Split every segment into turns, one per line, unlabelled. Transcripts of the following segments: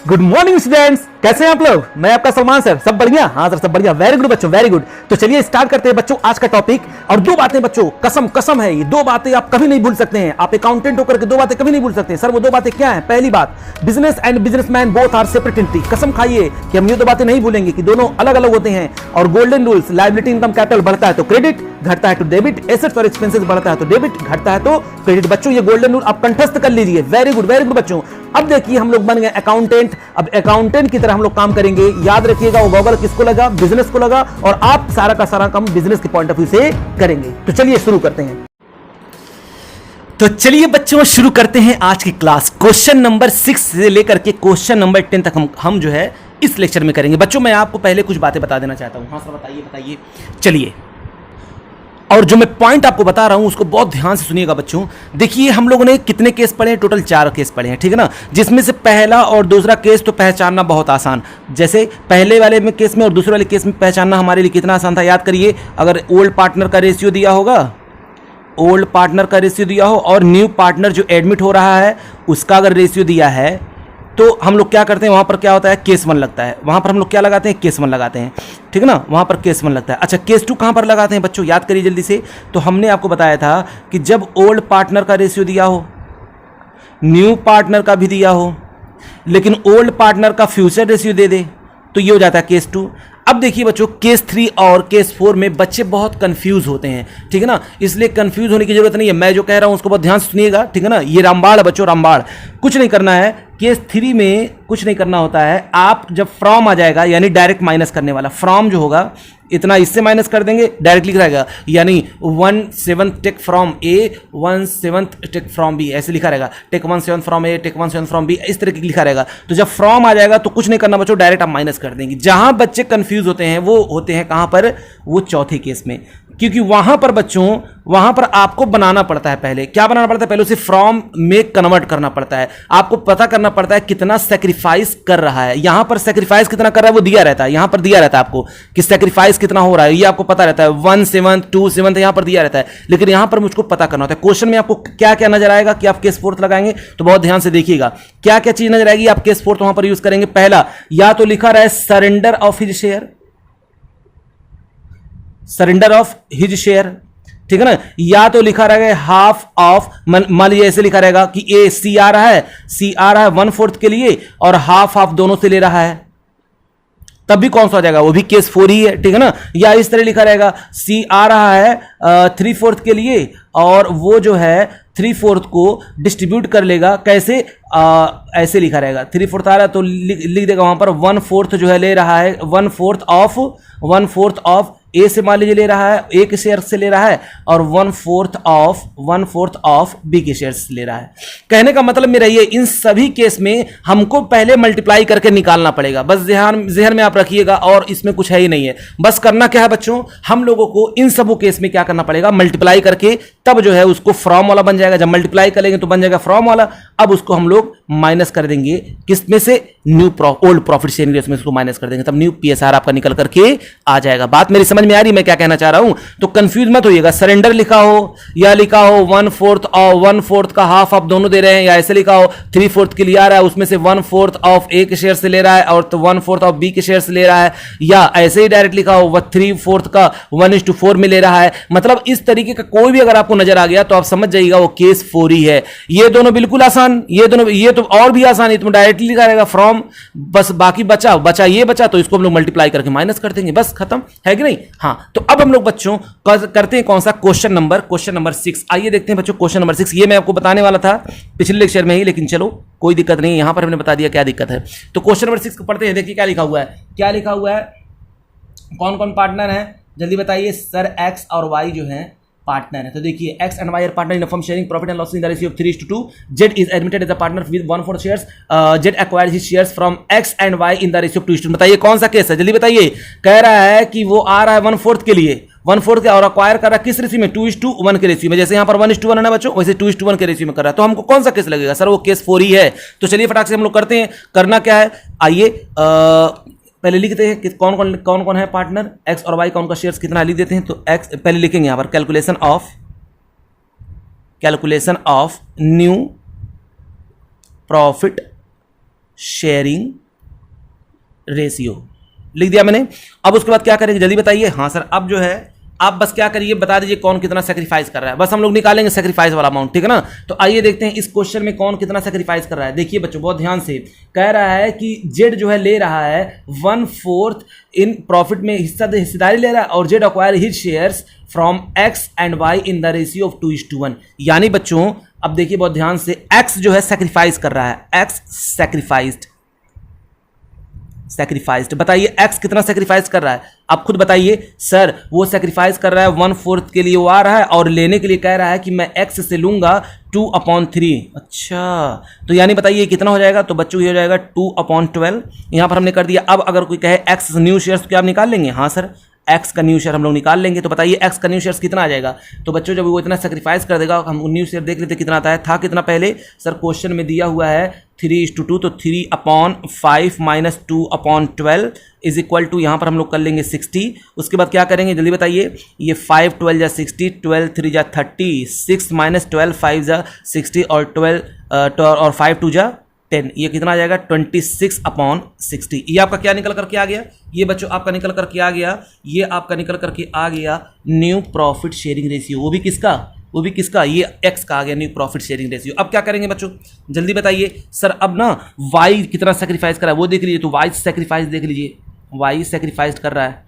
Good morning students, कैसे हैं आप लोग। मैं आपका सलमान सर। सब बढ़िया? हाँ सर, सब बढ़िया। वेरी गुड बच्चों, वेरी गुड। तो चलिए स्टार्ट करते हैं बच्चों आज का टॉपिक। और दो बातें बच्चों, कसम कसम है, ये दो बातें आप कभी नहीं भूल सकते हैं। आप अकाउंटेंट होकर के दो बातें कभी नहीं भूल सकते हैं। सर वो दो बातें क्या हैं? पहली बात, business and businessman both are separate entity. कसम खाइए कि हम ये दो बातें नहीं भूलेंगे कि दोनों अलग अलग होते हैं। और golden rules, liability income capital बढ़ता है तो क्रेडिट, घटता है तो डेबिट। एसेट्स और एक्सपेंसेस बढ़ता है तो डेबिट, घटता है तो क्रेडिट। बच्चों ये गोल्डन रूल आप कंठस्थ कर लीजिए। वेरी गुड बच्चों। अब देखिए हम लोग बन गए अकाउंटेंट। अब अकाउंटेंट की तरह हम लोग काम करेंगे। याद रखिएगा वो गॉगल किसको लगा? बिजनेस को लगा। और आप सारा का सारा काम बिजनेस के पॉइंट ऑफ व्यू से करेंगे। तो चलिए शुरू करते हैं। तो चलिए बच्चों शुरू करते हैं आज की क्लास। क्वेश्चन नंबर 6 से लेकर के क्वेश्चन नंबर 10 तक हम जो है इस लेक्चर में करेंगे। बच्चों मैं आपको पहले कुछ बातें बता देना चाहता हूं। हाँ सर बताइए। चलिए, और जो मैं पॉइंट आपको बता रहा हूं उसको बहुत ध्यान से सुनिएगा बच्चों। देखिए हम लोगों ने कितने केस पढ़े हैं? टोटल 4 केस पढ़े हैं, ठीक है ना। जिसमें से पहला और दूसरा केस तो पहचानना बहुत आसान। जैसे पहले वाले में केस में और दूसरे वाले केस में पहचानना हमारे लिए कितना आसान था, याद करिए। अगर ओल्ड पार्टनर का रेशियो दिया होगा, ओल्ड पार्टनर का रेशियो दिया हो, और न्यू पार्टनर जो एडमिट हो रहा है उसका अगर रेशियो दिया है, तो हम लोग क्या करते हैं, वहां पर क्या होता है, केस 1 लगता है। वहां पर हम लोग क्या लगाते हैं? केस 1 लगाते हैं, ठीक है ना। वहां पर केस 1 लगता है। अच्छा, केस 2 कहां पर लगाते हैं बच्चों? याद करिए जल्दी से। तो हमने आपको बताया था कि जब ओल्ड पार्टनर का रेशियो दिया हो, न्यू पार्टनर का भी दिया हो, लेकिन ओल्ड पार्टनर का फ्यूचर रेशियो दे दे, तो ये हो जाता है केस 2। अब देखिए बच्चों, केस 3 और केस 4 में बच्चे बहुत कंफ्यूज होते हैं, ठीक है ना। इसलिए कंफ्यूज होने की जरूरत नहीं है। मैं जो कह रहा हूं उसको बहुत ध्यान से सुनिएगा, ठीक है ना। ये रामबाण है बच्चों, रामबाण। कुछ नहीं करना है। केस 3 में कुछ नहीं करना होता है। आप जब फ्रॉम आ जाएगा, यानी डायरेक्ट माइनस करने वाला, फ्रॉम जो होगा इतना इससे माइनस कर देंगे, डायरेक्ट लिखा रहेगा। यानी 1/7 take from A, 1/7 take from B, ऐसे लिखा रहेगा। Take 1/7 from A, take 1/7 from B, इस तरह की लिखा रहेगा। तो जब फ्रॉम आ जाएगा तो कुछ नहीं करना बच्चों, डायरेक्ट आप माइनस कर देंगे। जहां बच्चे कंफ्यूज होते हैं वो होते हैं कहां पर? वो चौथे केस में। क्योंकि वहां पर बच्चों, वहां पर आपको बनाना पड़ता है। पहले क्या बनाना पड़ता है? पहले उसे फ्रॉम में कन्वर्ट करना पड़ता है। आपको पता करना पड़ता है कितना सेक्रीफाइस कर रहा है। यहां पर सेक्रीफाइस कितना कर रहा है वो दिया रहता है। यहां पर दिया रहता है आपको कि सेक्रीफाइस कितना हो रहा है, ये आपको पता रहता है। 1/7, 2/7 यहां पर दिया रहता है। लेकिन यहां पर मुझको पता करना होता है। क्वेश्चन में आपको क्या क्या नजर आएगा कि आप केस 4 लगाएंगे, तो बहुत ध्यान से देखिएगा क्या क्या चीज नजर आएगी। आप केस 4 वहां पर यूज करेंगे। पहला, या तो लिखा रहा है surrender of his share, surrender of his share, ठीक है ना। या तो लिखा रहेगा हाफ ऑफ, मान लीजिए ऐसे लिखा रहेगा कि ए सी आ रहा है, 1/4 के लिए, और हाफ ऑफ दोनों से ले रहा है, तब भी कौन सा हो जाएगा? वो भी केस 4 ही है, ठीक है ना। या इस तरह लिखा रहेगा सी आ रहा है 3/4 के लिए, और वो जो है 3/4 को डिस्ट्रीब्यूट कर लेगा। कैसे? ऐसे लिखा रहेगा। 3/4 आ रहा है तो लिख देगा वहां पर 1/4 जो है ले रहा है, 1/4 ऑफ ए से मान लीजिए ले रहा है, ए के शेयर से ले रहा है, और 1/4 ऑफ बी के शेयर से ले रहा है। कहने का मतलब मेरा ये, इन सभी केस में हमको पहले मल्टीप्लाई करके निकालना पड़ेगा। बस ध्यान में आप रखिएगा, और इसमें कुछ है ही नहीं है। बस करना क्या है बच्चों, हम लोगों को इन सबों केस में क्या करना पड़ेगा? मल्टीप्लाई करके, तब जो है उसको फ्रॉम वाला बन जाएगा। जब मल्टीप्लाई करेंगे तो बन जाएगा फ्रॉम वाला। अब उसको हम लोग माइनस कर देंगे, किस में से? ओल्ड प्रॉफिट शेयरिंग रेशियो में उसको माइनस कर देंगे, तब न्यू पीएसआर आपका निकल करके आ जाएगा। बात मेरी समझ में आ रही मैं क्या कहना चाह रहा हूं? तो कंफ्यूज मत होइएगा। सरेंडर लिखा हो या लिखा हो 1/4 और 1/4 का हाफ आप दोनों दे रहे हैं, या ऐसे लिखा हो 3/4 के लिए आ रहा है, उसमें से 1/4 ऑफ ए के शेयर से ले रहा है और तो 1/4 ऑफ बी के शेयर से ले रहा है, या ऐसे ही डायरेक्ट लिखा हो 3/4 का 1/4 में ले रहा है। मतलब इस तरीके का कोई भी अगर आपको नजर आ गया तो आप समझ जाइएगा वो केस 4 ही है। ये दोनों बिल्कुल आसान, ये दोनों, ये तो और भी आसान है। तुम डायरेक्टली लिखा रहेगा फ्रॉम, बस बाकी बचा ये बचा, तो इसको हम लोग मल्टीप्लाई करके माइनस कर देंगे, बस खत्म है कि नहीं। हाँ, तो अब हम लोग बच्चों करते हैं कौन सा? Question number 6। आइए देखते हैं बच्चों क्वेश्चन नंबर 6। ये मैं आपको बताने वाला था पिछले लेक्चर में ही, लेकिन चलो कोई दिक्कत नहीं, यहां पर हमने बता दिया क्या दिक्कत है। तो क्वेश्चन नंबर 6 को पढ़ते हैं। देखिए क्या लिखा हुआ है, क्या लिखा हुआ है, कौन कौन पार्टनर है जल्दी बताइए। सर एक्स और वाई जो है पार्टनर है। तो देखिए X and Y are partner in firm sharing profit and loss in the ratio of 3:2। Z is admitted as a partner with 1/4 shares. Z acquired his shares from X and Y in the ratio of 2:2। बताइए कौन सा case है, जल्दी बताइए। कह रहा है कि वो आ रहा है 1/4 के लिए, 1/4 के, और अक्वायर कर रहा है किस रेशियो में? 2:1 के रेशियो में। जैसे यहां पर 1:1 है ना बच्चों, वैसे 2:1 के रेशियो में कर रहा है। तो हमको कौन सा केस लगेगा? सर वो केस 4 ही है। तो चलिए फटाक से हम लोग करते हैं। करना क्या है, आइए पहले लिखते हैं कि कौन कौन है पार्टनर, एक्स और वाई का उनका शेयर्स कितना लिख देते हैं। तो एक्स पहले लिखेंगे यहां पर calculation of new profit sharing ratio लिख दिया मैंने। अब उसके बाद क्या करेंगे जल्दी बताइए। हाँ सर, अब जो है आप बस क्या करिए, बता दीजिए कौन कितना सेक्रीफाइस कर रहा है, बस हम लोग निकालेंगे सेक्रीफाइस वाला अमाउंट, ठीक है ना। तो आइए देखते हैं इस क्वेश्चन में कौन कितना सेक्रीफाइस कर रहा है। देखिए बच्चों बहुत ध्यान से, कह रहा है कि जेड जो है ले रहा है 1/4 इन प्रॉफिट में हिस्सेदारी ले रहा है, और Z acquire his shares from X and Y in the ratio of 2:1। यानी बच्चों अब देखिए बहुत ध्यान से, एक्स जो है सेक्रीफाइस कर रहा है, एक्स सेक्रीफाइस्ड। बताइए एक्स कितना सेक्रीफाइस कर रहा है, आप खुद बताइए। सर वो सेक्रीफाइस कर रहा है 1/4 के लिए वो आ रहा है, और लेने के लिए कह रहा है कि मैं एक्स से लूंगा 2/3। अच्छा, तो यानी बताइए कितना हो जाएगा। तो बच्चों ये हो जाएगा 2/12। यहां पर हमने कर दिया। अब अगर कोई कहे एक्स न्यू शेयर्स तो क्या आप निकाल लेंगे। हाँ सर, एक्स का न्यू शेयर हम लोग निकाल लेंगे। तो बताइए एक्स का न्यू शेयर्स कितना आ जाएगा। तो बच्चों जब वो इतना सेक्रीफाइस कर देगा, हम न्यू शेयर देख लेते कितना आता है। था कितना पहले सर, क्वेश्चन में दिया हुआ है 3:2, तो 3/5 माइनस 2/12 इज इक्वल टू, यहाँ पर हम लोग कर लेंगे 60। उसके बाद क्या करेंगे जल्दी बताइए। ये 5 12 जा 60, 12 3 जा 30, 6 माइनस 12 5 जा 60, और 12 और 5 2 जा 10, ये कितना आ जाएगा 26/60। ये आपका क्या निकल करके आ गया, ये बच्चों आपका निकल करके आ गया, ये आपका निकल करके आ गया न्यू प्रॉफिट शेयरिंग रेशियो। वो भी किसका, ये एक्स का आ गया न्यू प्रॉफिट शेयरिंग रेशियो। अब क्या करेंगे बच्चों जल्दी बताइए। सर अब ना वाई कितना सेक्रीफाइस कर रहा है वो देख लीजिए। तो वाई सेक्रीफाइस देख लीजिए, वाई सेक्रीफाइस कर रहा है।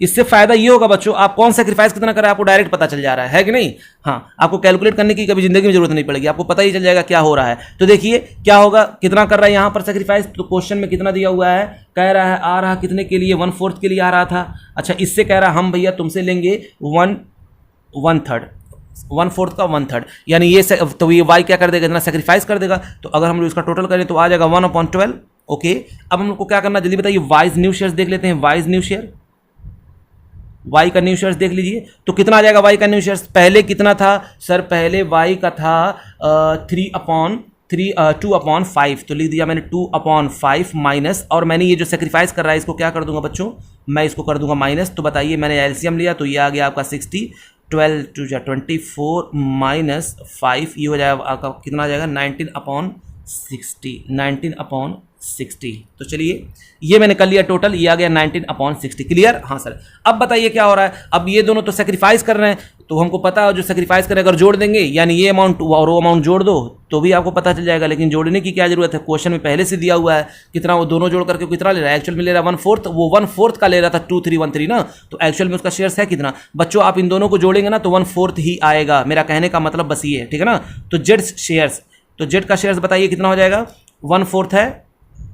इससे फायदा ये होगा बच्चों, आप कौन सेक्रीफाइस कितना कर रहा है आपको डायरेक्ट पता चल जा रहा है कि नहीं। हाँ, आपको कैलकुलेट करने की कभी जिंदगी में जरूरत नहीं पड़ेगी, आपको पता ही चल जाएगा क्या हो रहा है। तो देखिए क्या होगा, कितना कर रहा है यहाँ पर सेक्रीफाइस। तो क्वेश्चन में कितना दिया हुआ है, कह रहा है आ रहा कितने के लिए, 1/4 के लिए आ रहा था। अच्छा, इससे कह रहा है हम भैया तुमसे लेंगे 1/3, 1/4 का 1/3, यानी ये तो ये वाई क्या कर देगा, इतना सेक्रीफाइस कर देगा। तो अगर हम लोग इसका टोटल करें तो आ जाएगा 1/12। ओके, अब हम लोग को क्या करना जल्दी बताइए। वाइज न्यू शेयर्स देख लेते हैं, वाइज न्यू शेयर, वाई का न्यू शेयर्स देख लीजिए। तो कितना आ जाएगा वाई का न्यू शेयर्स। पहले कितना था सर, पहले वाई का था 2/5, तो लिख दिया मैंने 2/5 माइनस, और मैंने ये जो सेक्रीफाइस कर रहा है इसको क्या कर दूंगा बच्चों, मैं इसको कर दूंगा माइनस। तो बताइए मैंने एलसीएम लिया तो ये आ गया आपका 60, 12 2 जा 24 माइनस 5, ये हो जाएगा आपका कितना आ जाएगा 19/60, 19/60। तो चलिए ये मैंने कर लिया टोटल, ये आ गया 19/60। क्लियर। हाँ सर, अब बताइए क्या हो रहा है। अब ये दोनों तो सेक्रीफाइस कर रहे हैं, तो हमको पता है जो सेक्रीफाइस करें अगर जोड़ देंगे, यानी ये अमाउंट और वो अमाउंट जोड़ दो तो भी आपको पता चल जाएगा। लेकिन जोड़ने की क्या जरूरत है, क्वेश्चन में पहले से दिया हुआ है कितना, वो दोनों जोड़ करके कितना ले रहा है। एक्चुअल में ले रहा है 1/4, वो 1/4 का ले रहा था 2313 ना, तो एक्चुअल में उसका शेयर्स है कितना बच्चों। आप इन दोनों को जोड़ेंगे ना तो 1/4 ही आएगा। मेरा कहने का मतलब बस ये है, ठीक है ना। तो जेड शेयर्स, तो जेड का शेयर्स बताइए कितना हो जाएगा, 1/4 है,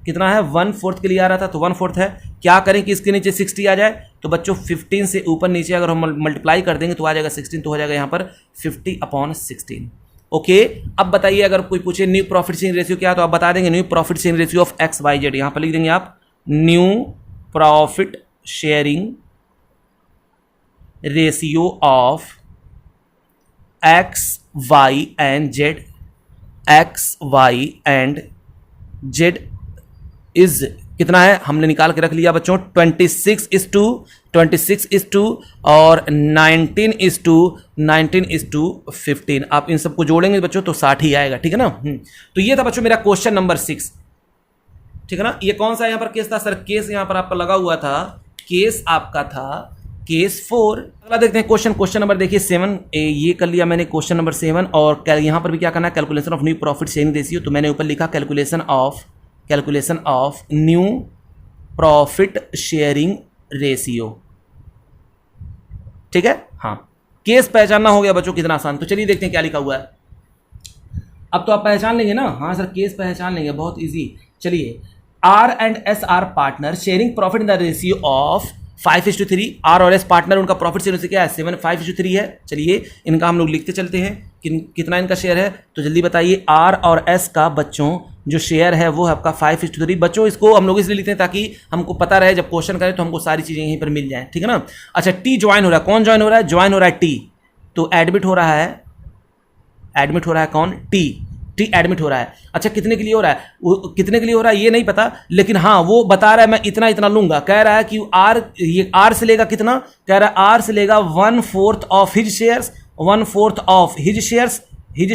कितना है 1/4 के लिए आ रहा था तो 1/4 है। क्या करें कि इसके नीचे 60 आ जाए। तो बच्चों 15 से ऊपर नीचे अगर हम मल्टीप्लाई कर देंगे तो आ जाएगा 16, तो हो जाएगा यहाँ पर 50/16। ओके, अब बताइए अगर कोई पूछे न्यू प्रॉफिट शेयरिंग रेशियो क्या, तो आप बता देंगे new profit sharing ratio of X Y Z. यहाँ पर लिख देंगे आप new profit sharing ratio of X Y and Z, X Y and Z is कितना है, हमने निकाल के रख लिया बच्चों 26:26 और 19:15। आप इन सबको जोड़ेंगे बच्चों तो 60 ही आएगा, ठीक है ना। तो ये था बच्चों मेरा क्वेश्चन नंबर 6, ठीक है ना। ये कौन सा यहाँ पर केस था सर, केस यहाँ पर आपका लगा हुआ था, केस आपका था केस 4। अगला देखते हैं क्वेश्चन नंबर देखिए 7। ये कर लिया मैंने क्वेश्चन नंबर 7, और यहाँ पर भी क्या करना है, calculation of new profit sharing ratio. तो मैंने ऊपर लिखा calculation of new profit sharing ratio, ठीक है। हाँ, केस पहचानना हो गया बच्चों कितना आसान। तो चलिए देखते हैं क्या लिखा हुआ है। अब तो आप पहचान लेंगे ना। हाँ सर, केस पहचान लेंगे, बहुत इजी। चलिए, R and S are partner sharing profit in the ratio of 5:3। R और एस पार्टनर उनका प्रॉफिट शेयर क्या है 5:3 है। चलिए इनका हम लोग लिखते चलते हैं कितना इनका शेयर है। तो जल्दी बताइए, आर और एस का बच्चों जो शेयर है वो है आपका 5:3। बच्चों इसको हम लोग इसलिए लिखते हैं ताकि हमको पता रहे जब क्वेश्चन करें तो हमको सारी चीज़ें यहीं पर मिल जाएं, ठीक है ना। अच्छा, टी ज्वाइन हो रहा है, कौन ज्वाइन हो रहा है, ज्वाइन हो रहा है टी। तो एडमिट हो रहा है कौन, टी एडमिट हो रहा है। अच्छा, कितने के लिए हो रहा है, वो कितने के लिए हो रहा है ये नहीं पता, लेकिन हाँ वो बता रहा है मैं इतना लूंगा। कह रहा है कि ये आर से लेगा कितना, कह रहा है आर से लेगा 1/4 of his shares, 1/4 of his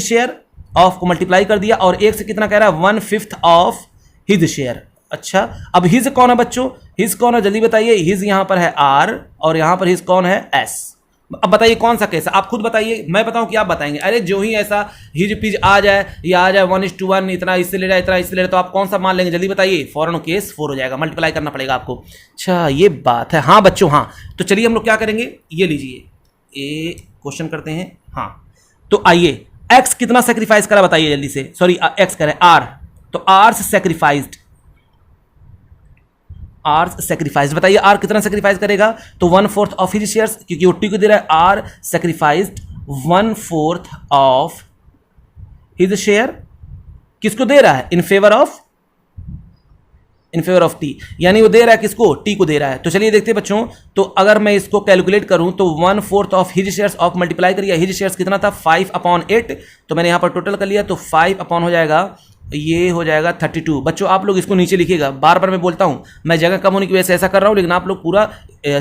share of को मल्टीप्लाई कर दिया, और एक से कितना कह रहा है 1/5 ऑफ हिज शेयर। अच्छा, अब हिज कौन है बच्चों? हिज कौन है जल्दी बताइए। हिज यहां पर है आर और यहां पर हिज कौन है एस। अब बताइए कौन सा केस है, आप खुद बताइए, मैं बताऊं कि आप बताएंगे? अरे जो ही ऐसा हिज पिज आ जाए या आ जाए 1:1, इतना इससे ले रहा है इतना इससे ले रहा है, तो आप कौन सा मान लेंगे जल्दी बताइए? फॉरन केस 4 हो जाएगा, मल्टीप्लाई करना पड़ेगा आपको। अच्छा ये बात है। हाँ बच्चों हाँ, तो चलिए हम लोग क्या करेंगे, ये लीजिए, ये क्वेश्चन करते हैं। हाँ तो आइए, एक्स कितना सेक्रीफाइस करा बताइए जल्दी से, सॉरी एक्स करें आर, तो आर सेक्रीफाइस्ड, आर सेक्रीफाइस बताइए आर कितना सेक्रीफाइस करेगा? तो 1/4 ऑफ हिज शेयर्स, क्योंकि ओटी को दे रहा है। R sacrificed 1/4 of his share, किसको दे रहा है? इन फेवर ऑफ टी, यानी वो दे रहा है किसको? टी को दे रहा है। तो चलिए देखते हैं बच्चों, तो अगर मैं इसको कैलकुलेट करूं तो 1/4 of his shares of multiply करिए, हिज शेयर्स कितना था? 5/8, तो मैंने यहां पर टोटल कर लिया, तो 5 अपॉन हो जाएगा, ये हो जाएगा 32। बच्चों आप लोग इसको नीचे लिखिएगा, बार बार मैं बोलता हूं, मैं जगह कम होने की वजह से ऐसा कर रहा हूं, लेकिन आप लोग पूरा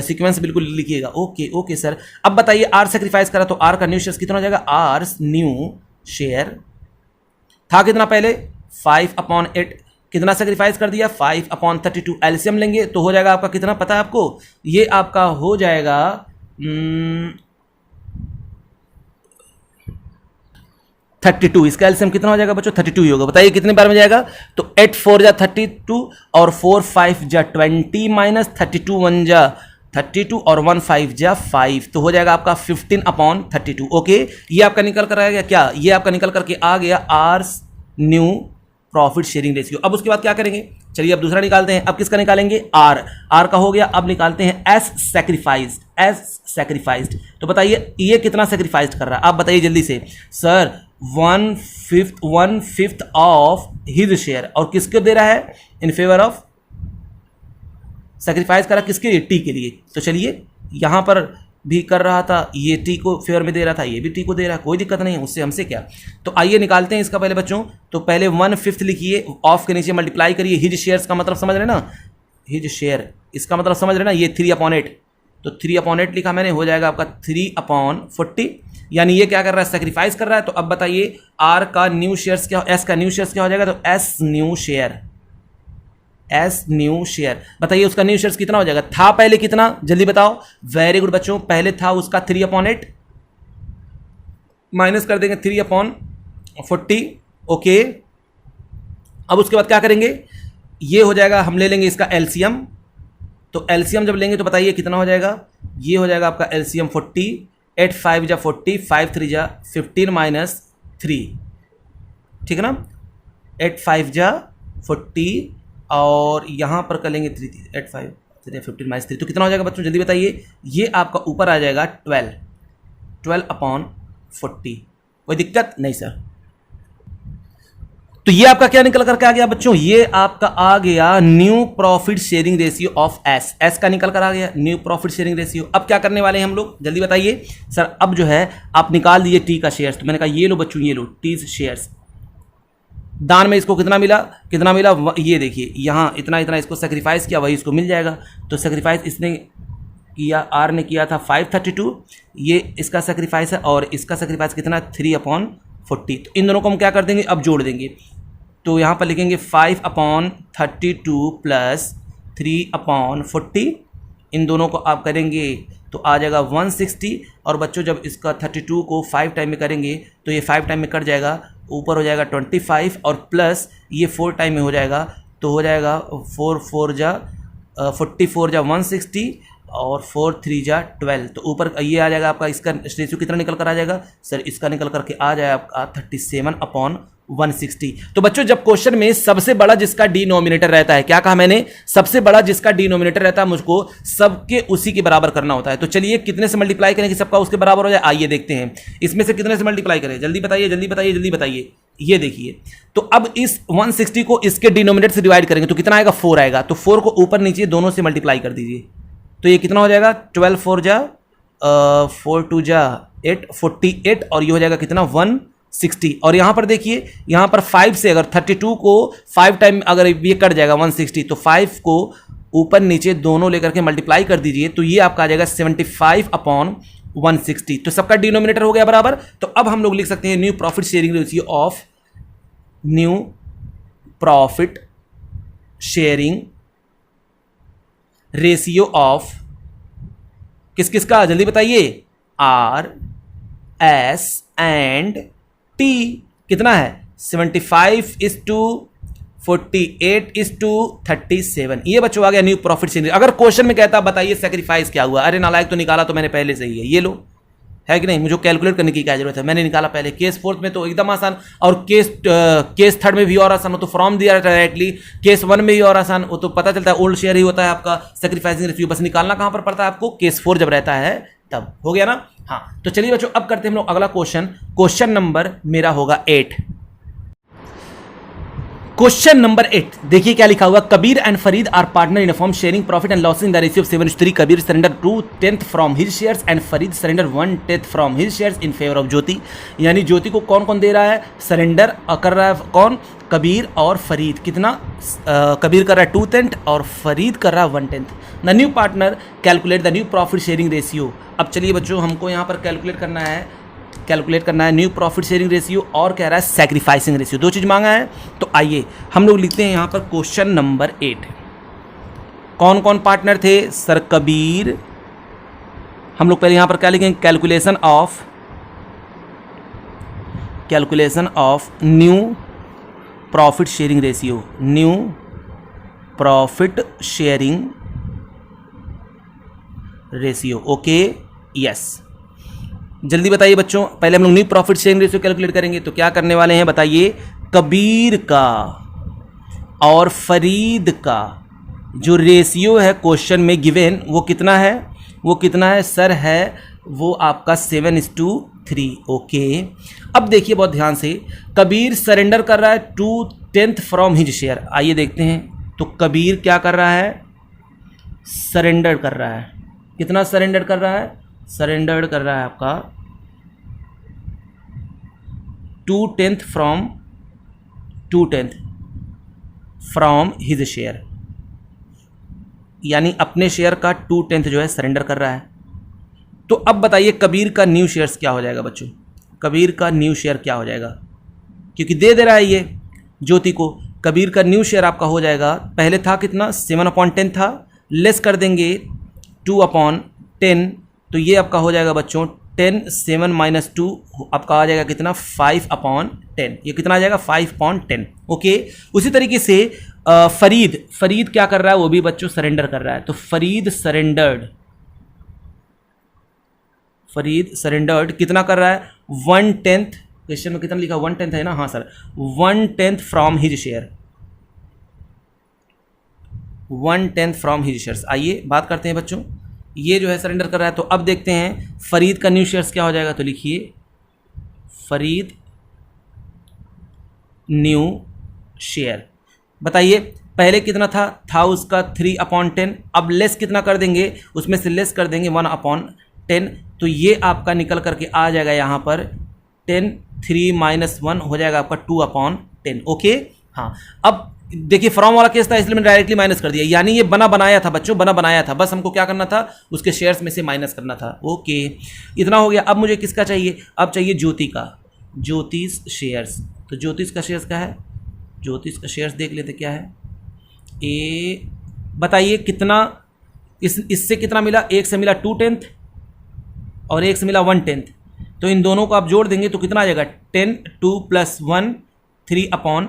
सीक्वेंस बिल्कुल लिखिएगा। Okay okay sir. अब बताइए आर सेक्रीफाइस करा तो आर का न्यू शेयर कितना हो जाएगा? आर न्यू शेयर था कितना पहले? 5/8, कितना सेक्रीफाइस कर दिया? 5/32। एलसीएम लेंगे तो हो जाएगा आपका कितना पता है आपको? ये आपका हो जाएगा 32। इसका एलसीएम कितना हो जाएगा बच्चों? 32 ही होगा। बताइए कितने बार में जाएगा? तो 8 4 जा 32 और 4 5 जा 20 माइनस 32 1 जा 32 और 1 5 जा 5, तो हो जाएगा आपका 15/32। ओके, ये आपका निकल कर आ गया क्या? ये आपका निकल करके आ गया R new profit sharing ratio. अब उसके बाद क्या करेंगे? चलिए अब दूसरा निकालते हैं। अब किसका निकालेंगे? आर, आर का हो गया। अब निकालते हैं एस सेक्रीफाइस्ड, एस सेक्रीफाइस्ड। तो बताइए ये कितना सेक्रीफाइस्ड कर रहा है? आप बताइए जल्दी से। सर 1/5 ऑफ हिज शेयर, और किसको दे रहा है? इन फेवर ऑफ, सेक्रीफाइस करा किसके लिए? टी के लिए। तो चलिए यहां पर भी कर रहा था, ये टी को फेवर में दे रहा था, ये भी टी को दे रहा है, कोई दिक्कत नहीं है, उससे हमसे क्या। तो आइए निकालते हैं इसका पहले बच्चों। तो पहले 1/5 लिखिए, ऑफ के नीचे मल्टीप्लाई करिए, हिज शेयर्स का मतलब समझ रहे ना, हिज शेयर इसका मतलब समझ रहे ना, ये 3/8, तो 3/8 लिखा मैंने, हो जाएगा आपका 3/40, यानी ये क्या कर रहा है? सेक्रीफाइस कर रहा है। तो अब बताइए आर का न्यू शेयर्स क्या, एस का न्यू शेयर्स क्या हो जाएगा? तो S new share, S new share. बताइए उसका न्यू शेयर्स कितना हो जाएगा? था पहले कितना जल्दी बताओ? वेरी गुड बच्चों, पहले था उसका 3/8, माइनस कर देंगे 3/40। ओके, अब उसके बाद क्या करेंगे? ये हो जाएगा, हम ले लेंगे इसका एलसीएम। तो एलसीएम जब लेंगे तो बताइए कितना हो जाएगा? ये हो जाएगा आपका एलसीएम 40, 8 5 जा 40, 5 3 जा 15 माइनस 3, ठीक है ना, 8 5 जा 40 और यहाँ पर कर लेंगे 3 8 5 15 माइनस 3, तो कितना हो जाएगा बच्चों जल्दी बताइए? ये आपका ऊपर आ जाएगा 12/40। कोई दिक्कत नहीं सर। तो ये आपका क्या निकल करके आ गया बच्चों? ये आपका आ गया new profit sharing ratio of S, S का निकल कर आ गया न्यू प्रॉफिट शेयरिंग रेशियो। अब क्या करने वाले हैं हम लोग जल्दी बताइए सर? अब जो है आप निकाल दीजिए टी का शेयर्स। तो मैंने कहा ये लो बच्चों, ये लो टी शेयर्स, दान में इसको कितना मिला? कितना मिला? ये देखिए यहाँ इतना इतना इसको सेक्रीफाइस किया, वही इसको मिल जाएगा। तो सेक्रीफाइस इसने किया, आर ने किया था 532, ये इसका सेक्रीफाइस है, और इसका सेक्रीफाइस कितना? 3/40। तो इन दोनों को हम क्या कर देंगे? अब जोड़ देंगे। तो यहाँ पर लिखेंगे 5/32 प्लस 3/40, इन दोनों को आप करेंगे तो आ जाएगा 160। और बच्चों जब इसका 32 को 5 टाइम में करेंगे तो ये 5 टाइम में कट जाएगा, ऊपर हो जाएगा 25 और प्लस ये 4 टाइम में हो जाएगा, तो हो जाएगा 4 4 जा 44 जा 160 और 4 3 जा 12। तो ऊपर ये आ जाएगा आपका, इसका रेशियो कितना निकल कर आ जाएगा सर? इसका निकल करके आ जाएगा आपका 37/160। तो बच्चों जब क्वेश्चन में सबसे बड़ा जिसका डिनोमिनेटर रहता है, क्या कहा मैंने? सबसे बड़ा जिसका डिनोमिनेटर रहता है मुझको सबके उसी के बराबर करना होता है। तो चलिए कितने से मल्टीप्लाई करें कि सबका उसके बराबर हो जाए? आइए देखते हैं इसमें से कितने से मल्टीप्लाई करें, जल्दी बताइए जल्दी बताइए जल्दी बताइए। ये देखिए, तो अब इस 160 को इसके डिनोमिनेटर से डिवाइड करेंगे तो कितना आएगा? 4 आएगा। तो 4 को ऊपर नीचे दोनों से मल्टीप्लाई कर दीजिए, तो ये कितना हो जाएगा? 12 4 जा 4 2 जा 8 48 और ये हो जाएगा कितना? 160। और यहाँ पर देखिए, यहाँ पर 5 से अगर 32 को 5 टाइम अगर ये कट जाएगा 160, तो 5 को ऊपर नीचे दोनों लेकर के मल्टीप्लाई कर दीजिए, तो ये आपका आ जाएगा 75/160। तो सबका डिनोमिनेटर हो गया बराबर। तो अब हम लोग लिख सकते हैं new profit sharing ratio of new profit sharing ratio of किस किस का, जल्दी बताइए, आर एस एंड टी कितना है 75:48:37। ये बच्चों आ गया न्यू प्रॉफिट शेयरिंग। अगर क्वेश्चन में कहता बताइए सेक्रीफाइस क्या हुआ, अरे नालायक तो निकाला तो मैंने पहले से ही है, ये लो, है कि नहीं, मुझे कैलकुलेट करने की क्या जरूरत है, मैंने निकाला पहले। केस फोर्थ में तो एकदम आसान, और केस थर्ड में भी और आसान हो तो फ्रॉम दिया डायरेक्टली, केस वन में भी और आसान हो तो पता चलता है ओल्ड शेयर ही होता है आपका सेक्रीफाइसिंग रेशियो, बस निकालना कहां पर पड़ता है आपको, केस फोर जब रहता है तब। हो गया ना। हाँ तो चलिए बच्चों अब करते हैं हम लोग अगला क्वेश्चन। क्वेश्चन नंबर मेरा होगा 8। क्वेश्चन नंबर 8 देखिए क्या लिखा हुआ, Kabir and Farid are partner in firm sharing profit and loss in the ratio of 7:3। Kabir surrender 2/10 from his shares and Farid surrender 1/10 from his shares in favour of Jyoti. यानी ज्योति को कौन कौन दे रहा है, सरेंडर कर रहा है कौन, कबीर और फरीद। कितना, कबीर कर रहा है 2/10 और फरीद कर रहा है 1/10। The new partner calculate the new profit sharing ratio. अब चलिए बच्चों हमको यहाँ पर कैलकुलेट करना है न्यू प्रॉफिट शेयरिंग रेशियो और कह रहा है सैक्रिफाइसिंग रेशियो, दो चीज मांगा है। तो आइए हम लोग लिखते हैं यहाँ पर क्वेश्चन नंबर 8। कौन कौन पार्टनर थे, सर कबीर, हम लोग पहले यहाँ पर क्या लिखेंगे, calculation of new profit sharing ratio, new profit sharing ratio. Okay yes, जल्दी बताइए बच्चों, पहले हम लोग new profit sharing ratio calculate करेंगे। तो क्या करने वाले हैं बताइए, कबीर का और फरीद का जो रेशियो है क्वेश्चन में गिवन वो कितना है, सर है वो आपका 7:3। ओके अब देखिए बहुत ध्यान से, कबीर सरेंडर कर रहा है 2/10 फ्रॉम हिज शेयर। आइए देखते हैं, तो कबीर क्या कर रहा है, सरेंडर कर रहा है, कितना सरेंडर कर रहा है, सरेंडर्ड कर रहा है आपका 2/10 फ्रॉम हिज शेयर, यानी अपने शेयर का 2/10 जो है सरेंडर कर रहा है। तो अब बताइए कबीर का न्यू शेयर्स क्या हो जाएगा बच्चों, कबीर का न्यू शेयर क्या हो जाएगा, क्योंकि दे रहा है ये ज्योति को। कबीर का न्यू शेयर आपका हो जाएगा, पहले था कितना 7/10 था, लेस कर देंगे 2/10, तो ये आपका हो जाएगा बच्चों 10, 7 - 2 आपका आ जाएगा कितना 5/10। ये कितना आ जाएगा 5/10। ओके उसी तरीके से फरीद क्या कर रहा है, वो भी बच्चों सरेंडर कर रहा है। तो फरीद सरेंडर्ड कितना कर रहा है 1/10, क्वेश्चन में कितना लिखा 1/10 है ना, हाँ sir 1/10 from his share, 1/10 from his shares. आइए बात करते हैं बच्चों, ये जो है सरेंडर कर रहा है। तो अब देखते हैं फरीद का न्यू शेयर्स क्या हो जाएगा, तो लिखिए फरीद न्यू शेयर। बताइए पहले कितना था उसका 3/10, अब लेस कितना कर देंगे, उसमें से लेस कर देंगे 1/10, तो ये आपका निकल करके आ जाएगा यहाँ पर 10, 3 - 1 हो जाएगा आपका 2/10। ओके हाँ अब देखिए फ्रॉम वाला केस था इसलिए मैंने डायरेक्टली माइनस कर दिया, यानी ये बना बनाया था बच्चों, बना बनाया था, बस हमको क्या करना था उसके शेयर्स में से माइनस करना था। ओके इतना हो गया। अब मुझे किसका चाहिए, अब चाहिए ज्योति का, ज्योतिष शेयर्स। तो ज्योतिष का शेयर्स क्या है, ज्योतिष का शेयर्स देख लेते क्या है। बताइए कितना, इससे कितना मिला, एक से मिला 2/10 और एक से मिला 1/10, तो इन दोनों को आप जोड़ देंगे तो कितना आ जाएगा 10, 2 + 1 3/10,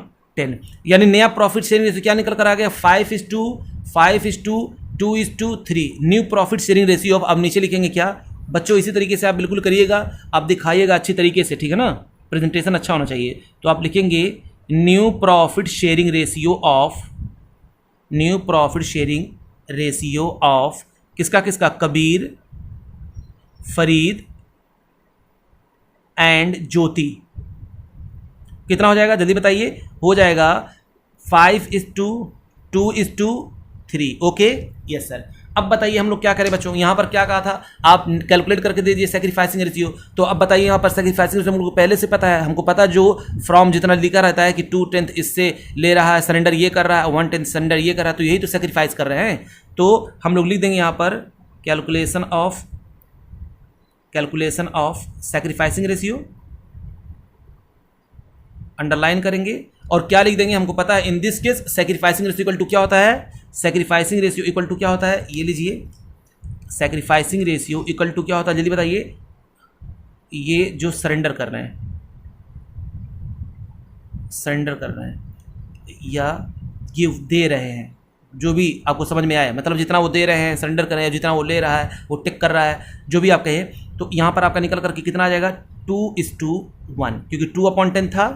यानी नया प्रॉफिट शेयरिंग रेशियो क्या निकल कर आ गया 5:2:3 न्यू प्रॉफिट शेयरिंग रेशियो। अब नीचे लिखेंगे क्या बच्चों, इसी तरीके से आप बिल्कुल करिएगा, आप दिखाइएगा अच्छी तरीके से, ठीक है ना, प्रेजेंटेशन अच्छा होना चाहिए। तो आप लिखेंगे new profit sharing ratio of किसका किसका, कबीर, फरीद एंड ज्योति। कितना हो जाएगा जल्दी बताइए, हो जाएगा 5:2:3। Okay yes sir. अब बताइए हम लोग क्या करें बच्चों, यहाँ पर क्या कहा था, आप कैलकुलेट करके दे दीजिए सैक्रिफाइसिंग रेशियो। तो अब बताइए यहाँ पर सैक्रिफाइसिंग रेशियो हमको पहले से पता है, हमको पता जो फ्रॉम जितना लिखा रहता है कि 2/10 इससे ले रहा है, सरेंडर ये कर रहा है, 1/10 सरेंडर ये कर रहा है, तो यही तो सैक्रिफाइस कर रहे हैं। तो हम लोग लिख देंगे यहाँ पर calculation of sacrificing ratio, underline करेंगे। और क्या लिख देंगे, हमको पता है in this case sacrificing ratio equal to क्या होता है, सैक्रिफाइसिंग रेशियो इक्वल टू क्या होता है, ये लीजिए, सैक्रिफाइसिंग रेशियो इक्वल टू क्या होता है, जल्दी बताइए, ये जो सरेंडर कर रहे हैं, सरेंडर कर रहे हैं या गिव दे रहे हैं, जो भी आपको समझ में आए, मतलब जितना वो दे रहे हैं सरेंडर कर रहे हैं, जितना वो ले रहा है वो टिक कर रहा है, जो भी आप कहें, तो यहाँ पर आपका निकल करके कितना आ जाएगा 2:1, क्योंकि 2/10 था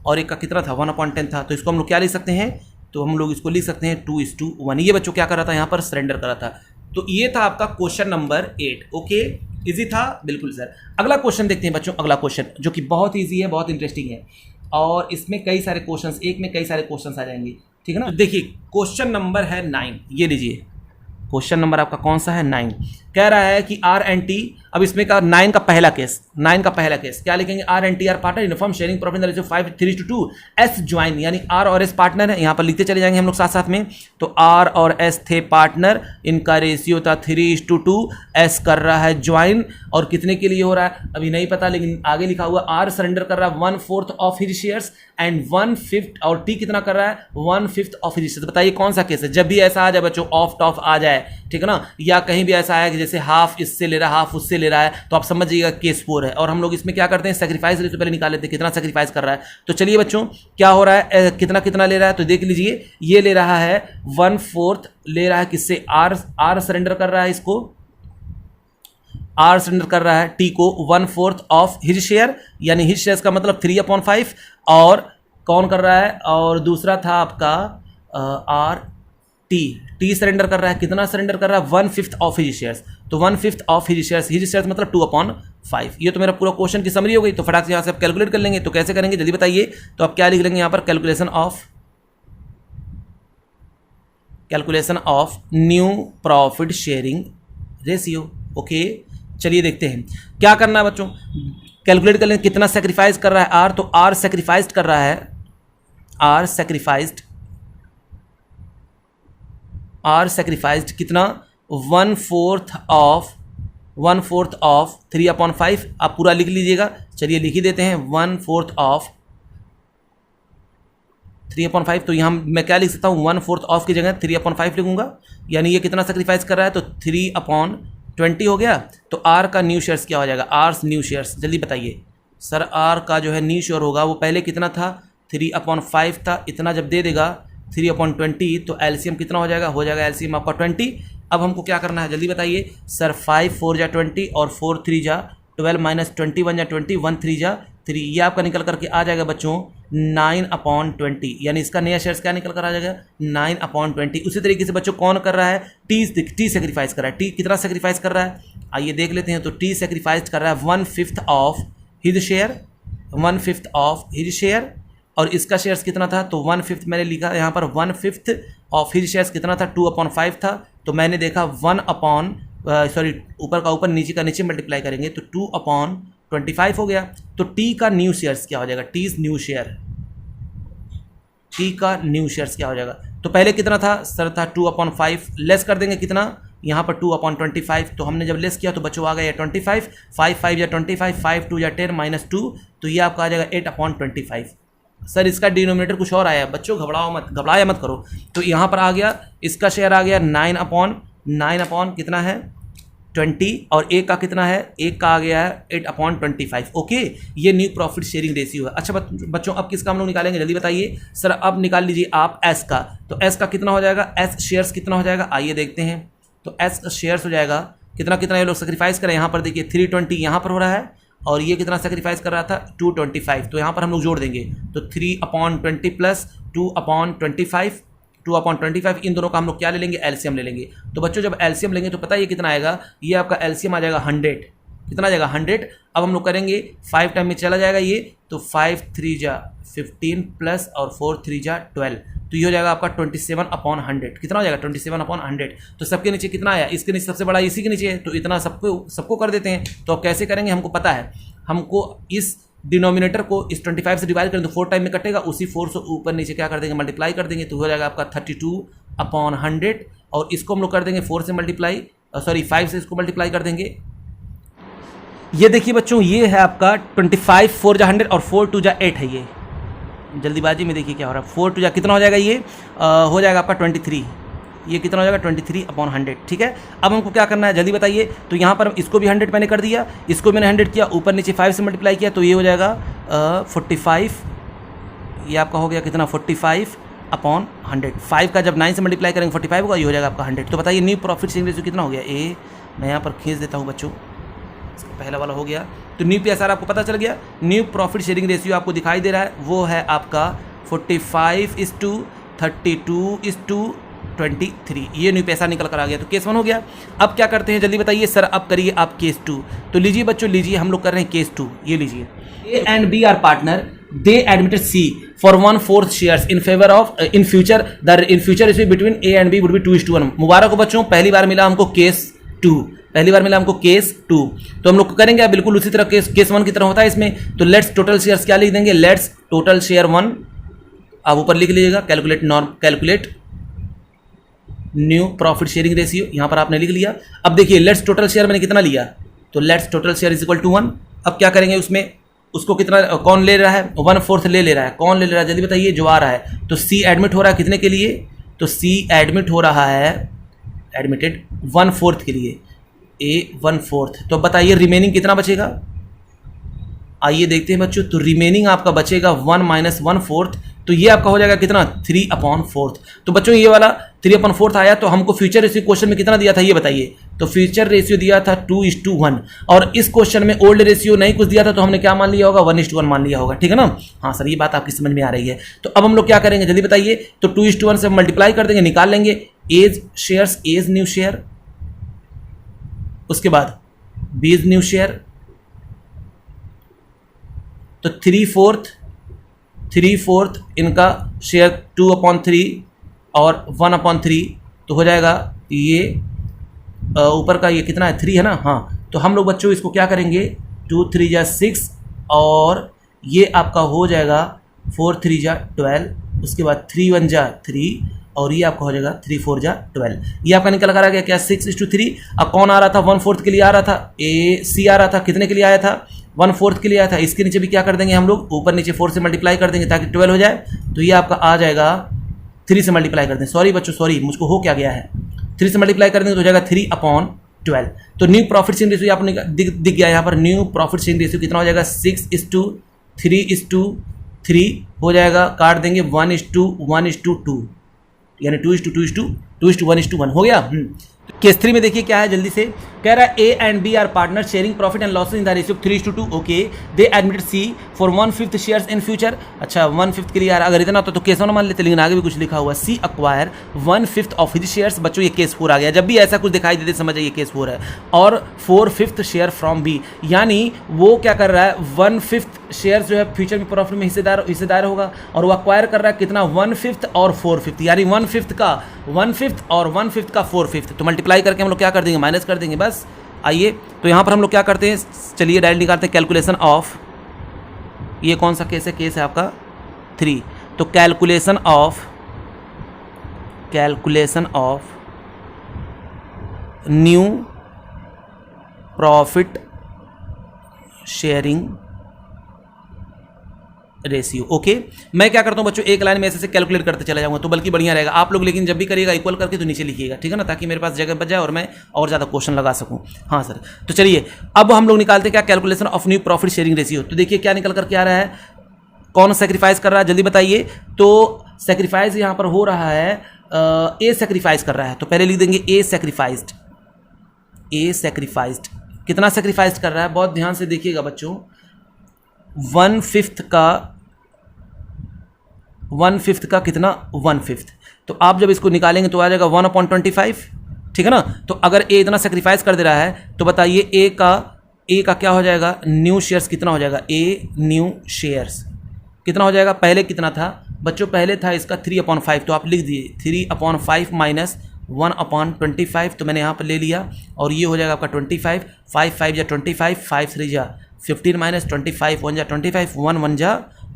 और एक का कितना था 1/10 था, तो इसको हम लोग क्या लिख सकते हैं, तो हम लोग इसको लिख सकते हैं 2:1। ये बच्चों क्या कर रहा था, यहाँ पर सरेंडर कर रहा था। तो ये था आपका क्वेश्चन नंबर 8। ओके, इजी था, बिल्कुल सर। अगला क्वेश्चन देखते हैं बच्चों, अगला क्वेश्चन जो कि बहुत ईजी है, बहुत इंटरेस्टिंग है, और इसमें कई सारे क्वेश्चंस, एक में कई सारे क्वेश्चंस आ जाएंगे, ठीक है ना। तो देखिए क्वेश्चन नंबर है 9, ये लीजिए, क्वेश्चन नंबर आपका कौन सा है 9। कह रहा है कि आर एंड टी, अब इसमें का 9 का पहला केस, 9 का पहला केस क्या लिखेंगे, R and T are partner uniform sharing profit ratio 5:3:2, S join, यानी आर और एस पार्टनर है, यहाँ पर लिखते चले जाएंगे हम लोग साथ साथ में। तो आर और एस थे पार्टनर, इनका रेशियो था 3:2, एस कर रहा है ज्वाइन, और कितने के लिए हो रहा है अभी नहीं पता, लेकिन आगे लिखा हुआ आर सरेंडर कर रहा है 1/4 ऑफ हिज शेयर्स एंड 1/5, और टी कितना कर रहा है 1/5 ऑफ हिज शेयर्स। बताइए कौन सा केस है। जब भी ऐसा आ जाए बच्चों, ऑफ टॉफ आ जाए, ठीक है ना, या कहीं भी ऐसा है कि जैसे हाफ इससे ले रहा है हाफ उससे ले रहा है, तो आप समझिएगा केस 4 है। और हम लोग इसमें क्या करते हैं, सेक्रीफाइस रेशियो पहले निकाल लेते हैं, कितना सेक्रीफाइस कर रहा है। तो चलिए बच्चों क्या हो रहा है, कितना कितना ले रहा है, तो देख लीजिए, ये ले रहा है 1/4 ले रहा है, किससे, आर सरेंडर कर रहा है, इसको आर सरेंडर कर रहा है टी को 1/4 ऑफ हिज शेयर, यानी हिज शेयर का मतलब 3/5, और कौन कर रहा है, और दूसरा था आपका आर टी सरेंडर कर रहा है, कितना सरेंडर कर रहा है 1/5 ऑफ हिज शेयर्स, तो 1/5 ऑफ हिज शेयर्स मतलब 2/5। ये तो मेरा पूरा क्वेश्चन की समरी हो गई। तो फटाक से यहाँ से आप कैलकुलेट कर लेंगे, तो कैसे करेंगे जल्दी बताइए। तो आप क्या लिख लेंगे यहाँ पर, calculation of new profit sharing ratio. Okay, चलिए देखते हैं क्या करना है बच्चों, कैलकुलेट कर लेंगे कितना सेक्रीफाइस कर रहा है आर। तो आर सेक्रीफाइस्ड कर रहा है, आर सेक्रीफाइस्ड कितना 1/4 ऑफ 3/5। आप पूरा लिख लीजिएगा, चलिए लिख ही देते हैं 1/4 ऑफ 3/5। तो यहाँ मैं क्या लिख सकता हूँ, 1/4 ऑफ की जगह 3/5 लिखूंगा, यानी ये कितना सेक्रीफाइस कर रहा है, तो 3/20 हो गया। तो आर का न्यू शेयर्स क्या हो जाएगा, आर्स न्यू शेयर्स, जल्दी बताइए सर। आर का जो है न्यू शेयर होगा वो पहले कितना था 3/5 था, इतना जब दे देगा 3/20, तो एलसीएम कितना हो जाएगा एलसीएम आपका 20। अब हमको क्या करना है जल्दी बताइए सर। 5 4 जा 20 और 4 3 जा 12 माइनस 21 जा 20, 1 3 जा 3, ये आपका निकल करके आ जाएगा बच्चों 9/20, यानी इसका नया शेयर्स क्या निकल कर आ जाएगा 9/20। उसी तरीके से बच्चों कौन कर रहा है, टी सेक्रीफाइस कर रहा है। टी कितना सेक्रीफाइस कर रहा है, आइए देख लेते हैं। तो टी सेक्रीफाइस कर रहा है 1/5 of his share, 1/5 of his share, और इसका शेयर्स कितना था, तो 1/5 मैंने लिखा यहाँ पर 1/5 ऑफ हिज शेयर्स कितना था 2/5 था, तो मैंने देखा ऊपर का ऊपर नीचे का नीचे मल्टीप्लाई करेंगे तो 2/25 हो गया। तो टी का न्यू शेयर्स क्या हो जाएगा, टी का न्यू शेयर्स क्या हो जाएगा। तो पहले कितना था सर, था 2/5, लेस कर देंगे कितना यहाँ पर 2/25, तो हमने जब लेस किया तो बच्चों आ गया 25, 5 5 या 25, 5 2 या 10 -2, तो ये आपका आ जाएगा 8/25। सर इसका डिनोमिनेटर कुछ और आया है बच्चों, घबराया मत करो। तो यहाँ पर आ गया, इसका शेयर आ गया 9 कितना है 20, और एक का कितना है, एक का आ गया है 8/25। ओके, ये न्यू प्रॉफिट शेयरिंग रेशियो है। अच्छा बच्चों अब किसका हम लोग निकालेंगे जल्दी बताइए सर। अब निकाल लीजिए आप एस का, तो एस का कितना हो जाएगा, एस शेयर्स कितना हो जाएगा, आइए देखते हैं। तो एस शेयर्स हो जाएगा कितना ये लोग सेक्रीफाइस करें, यहाँ पर देखिए 320 यहाँ पर हो रहा है, और ये कितना सेक्रीफाइस कर रहा था 225, तो यहाँ पर हम लोग जोड़ देंगे तो 3/20 प्लस 2/25, इन दोनों का हम लोग क्या ले लेंगे, एलसीएम ले लेंगे। तो बच्चों जब एलसीएम लेंगे तो पता है ये कितना आएगा, ये आपका एलसीएम आ जाएगा 100, कितना आ जाएगा 100। अब हम लोग करेंगे 5 टाइम में चला जाएगा ये, तो 5 3 जा 15 प्लस और 4 3 जा 12, तो ये हो जाएगा आपका 27/100, कितना हो जाएगा 27/100। तो सबके नीचे कितना आया, इसके नीचे सबसे बड़ा इसी के नीचे है, तो इतना सबको कर देते हैं। तो अब कैसे करेंगे हमको पता है, हमको इस डिनोमिनेटर को इस 25 से डिवाइड करें तो 4 टाइम में कटेगा, उसी 4 से ऊपर नीचे क्या कर देंगे मल्टीप्लाई कर देंगे, तो हो जाएगा आपका 32/100, और इसको हम लोग कर देंगे 4 से मल्टीप्लाई, 5 से इसको मल्टीप्लाई कर देंगे। ये देखिए बच्चों, ये है आपका 25 4 जा 100 और 4 2 जा 8 है, जल्दीबाजी में देखिए क्या हो रहा है, 4 टू जा कितना हो जाएगा, ये हो जाएगा आपका 23, ये कितना हो जाएगा 23/100, ठीक है। अब हमको क्या करना है जल्दी बताइए। तो यहाँ पर इसको भी 100 मैंने कर दिया, इसको मैंने 100 किया, ऊपर नीचे 5 से मल्टीप्लाई किया, तो ये हो जाएगा 45, ये आपका हो गया कितना 45/100। 5 का जब 9 से मल्टीप्लाई करेंगे 45 होगा, ये हो जाएगा आपका 100। तो बताइए न्यू प्रॉफिट शेयरिंग रेशियो कितना हो गया। मैं यहाँ पर खींच देता हूँ बच्चों, पहला वाला हो गया। तो न्यू PSR आपको पता चल गया, न्यू प्रॉफिट शेयरिंग रेशियो आपको दिखाई दे रहा है, वो है आपका 45:32:23, ये न्यू PSR निकल कर आ गया। तो केस 1 हो गया। अब क्या करते हैं जल्दी बताइए सर, अब करिए आप केस 2। तो लीजिए बच्चों, लीजिए हम लोग कर रहे हैं केस 2, ये लीजिए। A and B are partner, they admitted C for 1/4 shares in favor of in future ratio between A and B would be 2:1। मुबारक हो बच्चों, पहली बार मिला हमको केस 2, पहली बार मिला हमको केस 2। तो हम लोग करेंगे बिल्कुल उसी तरह केस 1 की तरह होता है इसमें। तो लेट्स टोटल शेयर्स क्या लिख देंगे, लेट्स टोटल शेयर 1, आप ऊपर लिख लीजिएगा calculate new profit sharing ratio, यहाँ पर आपने लिख लिया। अब देखिए लेट्स टोटल शेयर मैंने कितना लिया, तो let's total share is equal to 1। अब क्या करेंगे उसमें, उसको कितना कौन ले रहा है, 1/4 ले रहा है, कौन ले रहा है जल्दी बताइए, जो आ रहा है। तो सी एडमिट हो रहा है कितने के लिए, तो सी एडमिट हो रहा है, एडमिटेड 1/4 के लिए, ए 1/4। तो बताइए रिमेनिंग कितना बचेगा, आइए देखते हैं बच्चों। तो रिमेनिंग आपका बचेगा 1 - 1/4, तो ये आपका हो जाएगा कितना 3/4। तो बच्चों ये वाला 3/4 आया, तो हमको फ्यूचर रेशियो क्वेश्चन में कितना दिया था ये बताइए। तो फ्यूचर रेशियो दिया था 2:1, और इस क्वेश्चन में ओल्ड रेशियो नहीं कुछ दिया था, तो हमने क्या मान लिया होगा 1:1 मान लिया होगा, ठीक है ना। हाँ सर, ये बात आपकी समझ में आ रही है। तो अब हम लोग क्या करेंगे जल्दी बताइए। तो 2:1 से मल्टीप्लाई कर देंगे, निकाल लेंगे as shares, as new share, उसके बाद बीज न्यू शेयर, तो 3/4 इनका शेयर 2/3 और 1/3, तो हो जाएगा ये ऊपर का ये कितना है 3 है ना। हाँ, तो हम लोग बच्चों इसको क्या करेंगे, 2 × 3 = 6, और ये आपका हो जाएगा 4 × 3 = 12, उसके बाद 3 × 1 = 3, और ये आपका हो जाएगा 3 × 4 = 12। ये आपका निकल कर आ गया क्या 6:3। अब कौन आ रहा था 1/4 के लिए आ रहा था, सी आ रहा था, कितने के लिए आया था 1/4 के लिए आया था। इसके नीचे भी क्या कर देंगे हम लोग, ऊपर नीचे 4 से मल्टीप्लाई कर देंगे ताकि 12 हो जाए। तो ये आपका आ जाएगा 3 से मल्टीप्लाई कर देंगे, सॉरी बच्चों सॉरी, मुझको हो क्या गया है, 3 से मल्टीप्लाई कर देंगे तो हो जाएगा 3/12। तो न्यू प्रॉफिट शेयरिंग रेशियो आपने दिख गया यहाँ पर, न्यू प्रॉफिट शेयरिंग रेशियो कितना हो जाएगा 6:3:3 हो जाएगा, काट देंगे 1:1:2, यानी 2:1:1 हो गया। केस 3 में देखिए क्या है जल्दी से, कह रहा है A and B are partner sharing profit and losses in the ratio 3:2। Okay, they admitted C for 1/5 shares in future. अच्छा 1/5 के लिए यार अगर इतना तो केस 1 मान लेते, लेकिन आगे भी कुछ लिखा हुआ, सी अक्वायर 1/5 ऑफ हिज शेयर्स। बच्चों ये केस 4 आ गया, जब भी ऐसा कुछ दिखाई देते समझ ये केस 4 है। और 4/5 शेयर फ्रॉम बी, यानी वो क्या कर रहा है 1/5 शेयर जो है फ्यूचर में प्रॉफिट में हिस्सेदार होगा, और वो अक्वायर कर रहा है कितना 1/5 और 4/5, यानी 1/5 का 1/5 और 1/5 का 4/5। तो मल्टीप्लाई करके हम लोग क्या कर देंगे, माइनस कर देंगे बस। आइए तो यहाँ पर हम लोग क्या करते हैं, चलिए डायरेक्ट निकालते हैं कैलकुलेशन ऑफ, ये कौन सा केस है, केस है आपका 3। तो calculation of new profit sharing ratio. Okay, मैं क्या करता हूं बच्चों, एक लाइन में ऐसे कैलकुलेट करते चला जाऊंगा तो बल्कि बढ़िया रहेगा आप लोग, लेकिन जब भी करिएगा इक्वल करके तो नीचे लिखिएगा, ठीक है ना, ताकि मेरे पास जगह बच जाए और मैं और ज़्यादा क्वेश्चन लगा सकूं। हाँ सर, तो चलिए अब हम लोग निकालते हैं क्या calculation of new profit sharing ratio. तो देखिए क्या निकल कर क्या आ रहा है, कौन सेक्रीफाइस कर रहा है जल्दी बताइए। तो सेक्रीफाइस यहाँ पर हो रहा है, ए सेक्रीफाइस कर रहा है, तो पहले लिख देंगे ए सेक्रीफाइस्ड। कितना सेक्रीफाइस कर रहा है, बहुत ध्यान से देखिएगा बच्चों, 1/5 का कितना 1/5। तो आप जब इसको निकालेंगे तो आ जाएगा 1/25, ठीक है ना। तो अगर ए इतना सेक्रीफाइस कर दे रहा है तो बताइए ए का क्या हो जाएगा, न्यू शेयर्स कितना हो जाएगा, ए न्यू शेयर्स कितना हो जाएगा। पहले कितना था बच्चों, पहले था इसका 3/5, तो आप लिख दिए 3/5 माइनस 1/25, तो मैंने यहाँ पर ले लिया, और ये हो जाएगा आपका 25, 5 × 5 = 25, 5 × 3 = 15 माइनस 25, 1 × 25, 1 × 1 =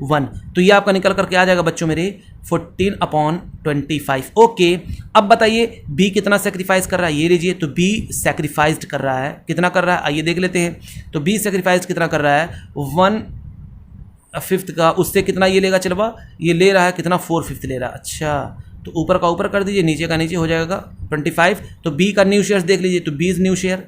1। तो ये आपका निकल करके आ जाएगा बच्चों मेरे 14/25। ओके, अब बताइए बी कितना सेक्रीफाइस कर रहा है, ये लीजिए। तो बी सेक्रीफाइस्ड कर रहा है, कितना कर रहा है आइए देख लेते हैं। तो बी सेक्रीफाइस कितना कर रहा है, फिफ्थ का, उससे कितना ये लेगा चलवा, ये ले रहा है कितना 4/5 ले रहा है। अच्छा तो ऊपर का ऊपर कर दीजिए, नीचे का नीचे हो जाएगा 25। तो बी का न्यू शेयर्स देख लीजिए, तो बी इज न्यू शेयर।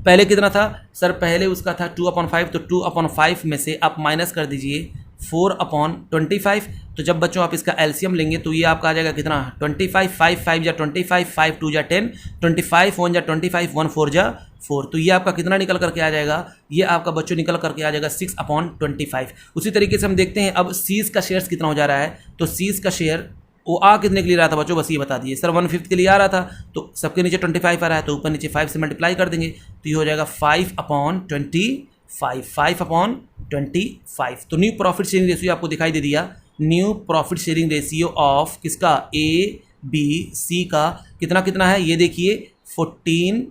पहले कितना था सर, पहले उसका था 2/5, तो 2/5 में से आप माइनस कर दीजिए 4/25। तो जब बच्चों आप इसका एलसीएम लेंगे तो ये आपका आ जाएगा कितना 25, 5 5 जा 25, 5 2 जा 10, 25 1 जा 25, 1 4 जा 4। तो ये आपका कितना निकल करके आ जाएगा, ये आपका बच्चों निकल करके आ जाएगा 6/25। उसी तरीके से हम देखते हैं अब सीज का शेयर्स कितना हो जा रहा है। तो सीज का शेयर वो आ कितने के लिए रहा था बच्चों, बस ये बता दीजिए सर 1/5 के लिए आ रहा था, तो सबके नीचे 25 आ रहा है, तो ऊपर नीचे 5 से मल्टीप्लाई कर देंगे, तो ये हो जाएगा 5/25, 5/25। तो न्यू प्रॉफिट शेयरिंग रेशियो आपको दिखाई दे दिया। New profit sharing ratio of किसका, ए बी सी का कितना कितना है, ये देखिए 14,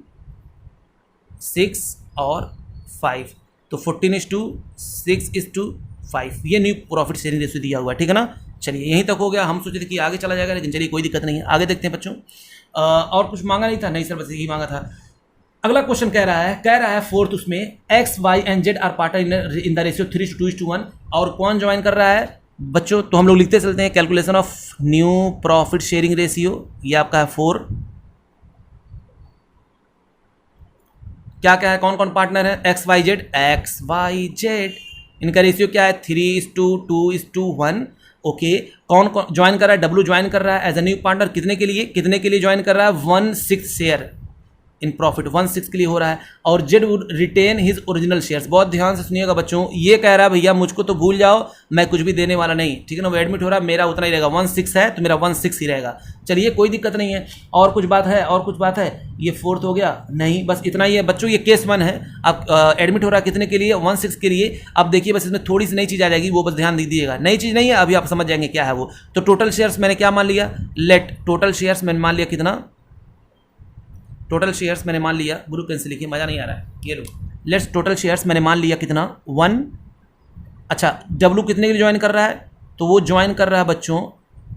6 और 5। तो 14:6:5 ये न्यू प्रॉफिट शेयरिंग रेशियो दिया हुआ है, ठीक है ना। चलिए यहीं तक हो गया, हम सोचे थे कि आगे चला जाएगा, लेकिन चलिए कोई दिक्कत नहीं है, आगे देखते हैं बच्चों। और कुछ मांगा नहीं था, नहीं सर बस यही मांगा था। अगला क्वेश्चन कह रहा है फोर्थ उसमें X Y and Z are partner in the ratio 3:2:1, और कौन ज्वाइन कर रहा है बच्चों, तो हम लोग लिखते चलते हैं calculation of new profit sharing ratio. ये आपका है 4। क्या क्या है, कौन कौन पार्टनर है, एक्स वाई जेड, इनका रेशियो क्या है 3:2:1। ओके, कौन कौन ज्वाइन कर रहा है, डब्ल्यू ज्वाइन कर रहा है एज अ न्यू पार्टनर, कितने के लिए ज्वाइन कर रहा है 1/6 शेयर इन प्रॉफिट, 1/6 के लिए हो रहा है। और Z would retain his original shares. बहुत ध्यान से सुनिएगा बच्चों, ये कह रहा है भैया मुझको तो भूल जाओ, मैं कुछ भी देने वाला नहीं, ठीक है ना, वो एडमिट हो रहा है, मेरा उतना ही रहेगा, 1/6 है तो मेरा 1/6 ही रहेगा। चलिए कोई दिक्कत नहीं है। और कुछ बात है, ये फोर्थ हो गया नहीं, बस इतना ही है बच्चों, ये केस 1 है। अब एडमिट हो रहा है कितने के लिए, 1/6 के लिए। अब देखिए बस इसमें थोड़ी सी नई चीज़ आ जाएगी, वो बस ध्यान दीजिएगा, नई चीज़ नहीं है, अभी आप समझ जाएंगे क्या है वो। तो टोटल शेयर्स मैंने क्या मान लिया, टोटल शेयर्स मैंने मान लिया कितना, टोटल शेयर्स मैंने मान लिया, ग्रुप पेंसिल लिखिए, मज़ा नहीं आ रहा है, ये लो, लेट्स टोटल शेयर्स मैंने मान लिया कितना 1। अच्छा डब्लू कितने के लिए ज्वाइन कर रहा है, तो वो ज्वाइन कर रहा है बच्चों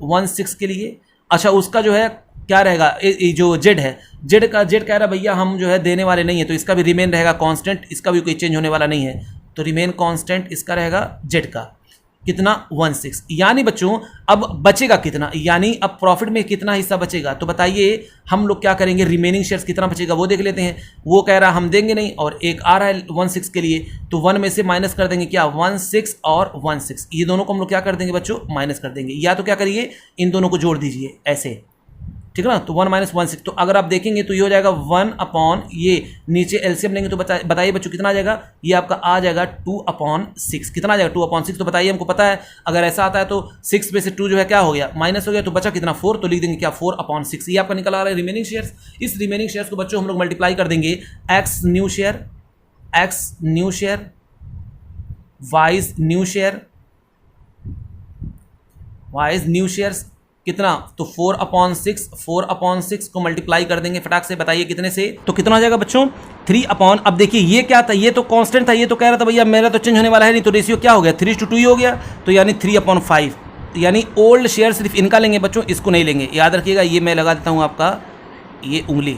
1/6 के लिए। अच्छा उसका जो है क्या रहेगा, जो जेड है, जेड कह रहा है भैया हम जो है देने वाले नहीं है, तो इसका भी रिमेन रहेगा कांस्टेंट, इसका भी कोई चेंज होने वाला नहीं है, तो रिमेन कांस्टेंट इसका रहेगा जेड का कितना 1/6। यानी बच्चों अब बचेगा कितना, यानी अब प्रॉफिट में कितना हिस्सा बचेगा, तो बताइए हम लोग क्या करेंगे, रिमेनिंग शेयर्स कितना बचेगा वो देख लेते हैं। वो कह रहा है हम देंगे नहीं, और एक आ रहा है 1/6 के लिए, तो 1 में से माइनस कर देंगे क्या 1/6 और 1/6, ये दोनों को हम लोग क्या कर देंगे बच्चों, माइनस कर देंगे, या तो क्या करिए इन दोनों को जोड़ दीजिए ऐसे, ठीक है ना। तो 1 - 1/6, तो अगर आप देखेंगे तो ये हो जाएगा 1/, ये नीचे एलसीएम लेंगे तो बताइए बच्चों कितना आ जाएगा, ये आपका आ जाएगा 2/6। कितना आ जाएगा 2/6, तो बताइए हमको पता है, अगर ऐसा आता है तो 6 में से 2 जो है क्या हो गया माइनस हो गया, तो बचा कितना 4, तो लिख देंगे क्या 4/6। ये आपका निकल आ रहा है रिमेनिंग शेयर्स। इस रिमेनिंग शेयर्स को बच्चों हम लोग मल्टीप्लाई कर देंगे x new share, wise new shares कितना, तो 4/6 को मल्टीप्लाई कर देंगे फटाक से, बताइए कितने से, तो कितना हो जाएगा बच्चों 3/। अब देखिए ये क्या था, ये तो कांस्टेंट था, ये तो कह रहा था भैया मेरा तो चेंज होने वाला है नहीं, तो रेशियो क्या हो गया 3:2 ही हो गया, तो यानी 3/5, यानी ओल्ड शेयर सिर्फ इनका लेंगे बच्चों, इसको नहीं लेंगे, याद रखिएगा। ये मैं लगा देता हूँ आपका ये उंगली,